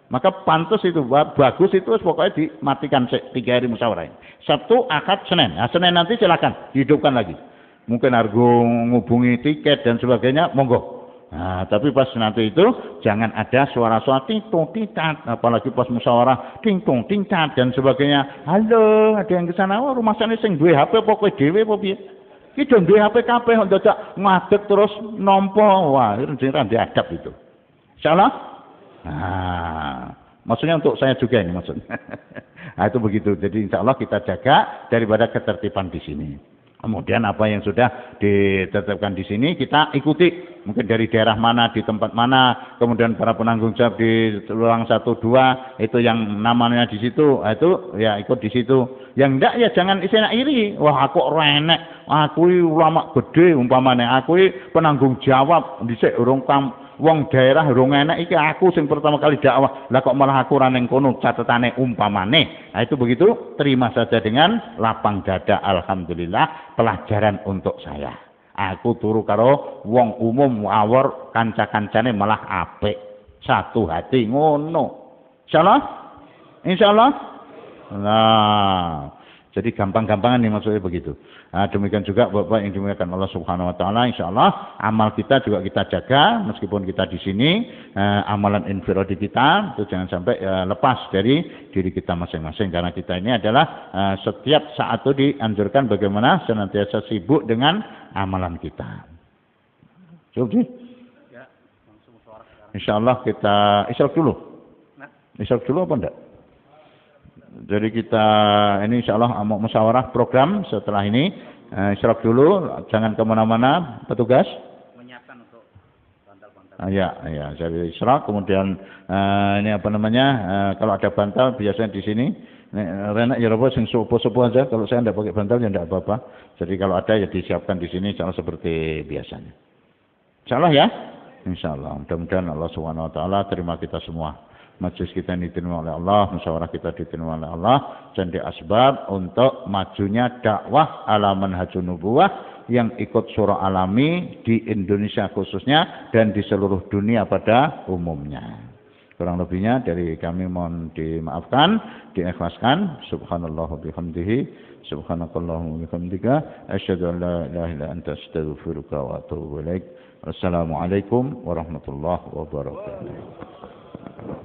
Maka pantas itu, bagus itu pokoknya dimatikan 3 hari musyawarah. Sabtu, Ahad, Senin. Nah, Senin nanti silakan dihidupkan lagi. Mungkin argo ngubungi tiket dan sebagainya, monggo. Nah, tapi pas nanti itu jangan ada suara-suara ting-tong ting-tat, apalagi pas musyawarah ting-tong ting-tat dan sebagainya. Halo, ada yang ke sana, oh, rumah sana sing duwe HP pokoknya dhewe apa piye? Ki do duwe HP kabeh dadak ngadeg terus nampa. Wah, itu diadab itu. Insyaallah. Maksudnya untuk saya juga ini maksudnya. Nah, itu begitu. Jadi insya Allah kita jaga daripada ketertiban di sini. Kemudian apa yang sudah ditetapkan di sini kita ikuti. Mungkin dari daerah mana, di tempat mana, kemudian para penanggung jawab di ruang 1, 2 itu yang namanya di situ, itu ya ikut di situ. Yang enggak ya jangan istilah iri. Wah aku renek, aku ulama gede umpamanya, aku penanggung jawab dhisik urung wong daerah urung enek iki aku sing pertama kali dakwah. Lah kok malah aku ra ning kono catetane umpamane. Nah itu begitu, terima saja dengan lapang dada. Alhamdulillah pelajaran untuk saya. Aku turu karo wong umum awor kanca-kancane malah apik. Satu hati ngono. Insyaallah? Insyaallah? Nah, jadi gampang-gampangan nih maksudnya begitu. Nah, demikian juga Bapak yang dimuliakan Allah Subhanahu wa taala, insyaallah amal kita juga kita jaga meskipun kita di sini amalan infiradi kita itu jangan sampai lepas dari diri kita masing-masing karena kita ini adalah setiap saat itu dianjurkan bagaimana senantiasa sibuk dengan amalan kita. Cukup sih? Ya, langsung suara. Insyaallah kita isyraq dulu. Isyraq dulu apa enggak? Jadi kita ini insya Allah mau musyawarah program setelah ini isyraq dulu, jangan kemana-mana petugas. Menyiapkan untuk bantal-bantal. Ya, jadi isyraq kemudian ini apa namanya kalau ada bantal biasanya di sini. Renak ya apa sing subuh-subuh aja, kalau saya tidak pakai bantal ya tidak apa-apa. Jadi kalau ada ya disiapkan di sini insya Allah seperti biasanya. Insya Allah ya, insya Allah. Mudah-mudahan Allah Subhanahu Wa Taala terima kita semua. Majlis kita ini diterima oleh Allah, musyawarah kita diterima oleh Allah, jadi asbab untuk majunya dakwah ala manhajun nubuwah yang ikut surah alami di Indonesia khususnya dan di seluruh dunia pada umumnya. Kurang lebihnya dari kami mohon dimaafkan, diikhlaskan. Subhanallah bihamdihi, subhanakallahumma bihamdika, asyhadu an la ilaha illa anta astaghfiruka wa atubu ilaik. Wassalamualaikum warahmatullahi wabarakatuh.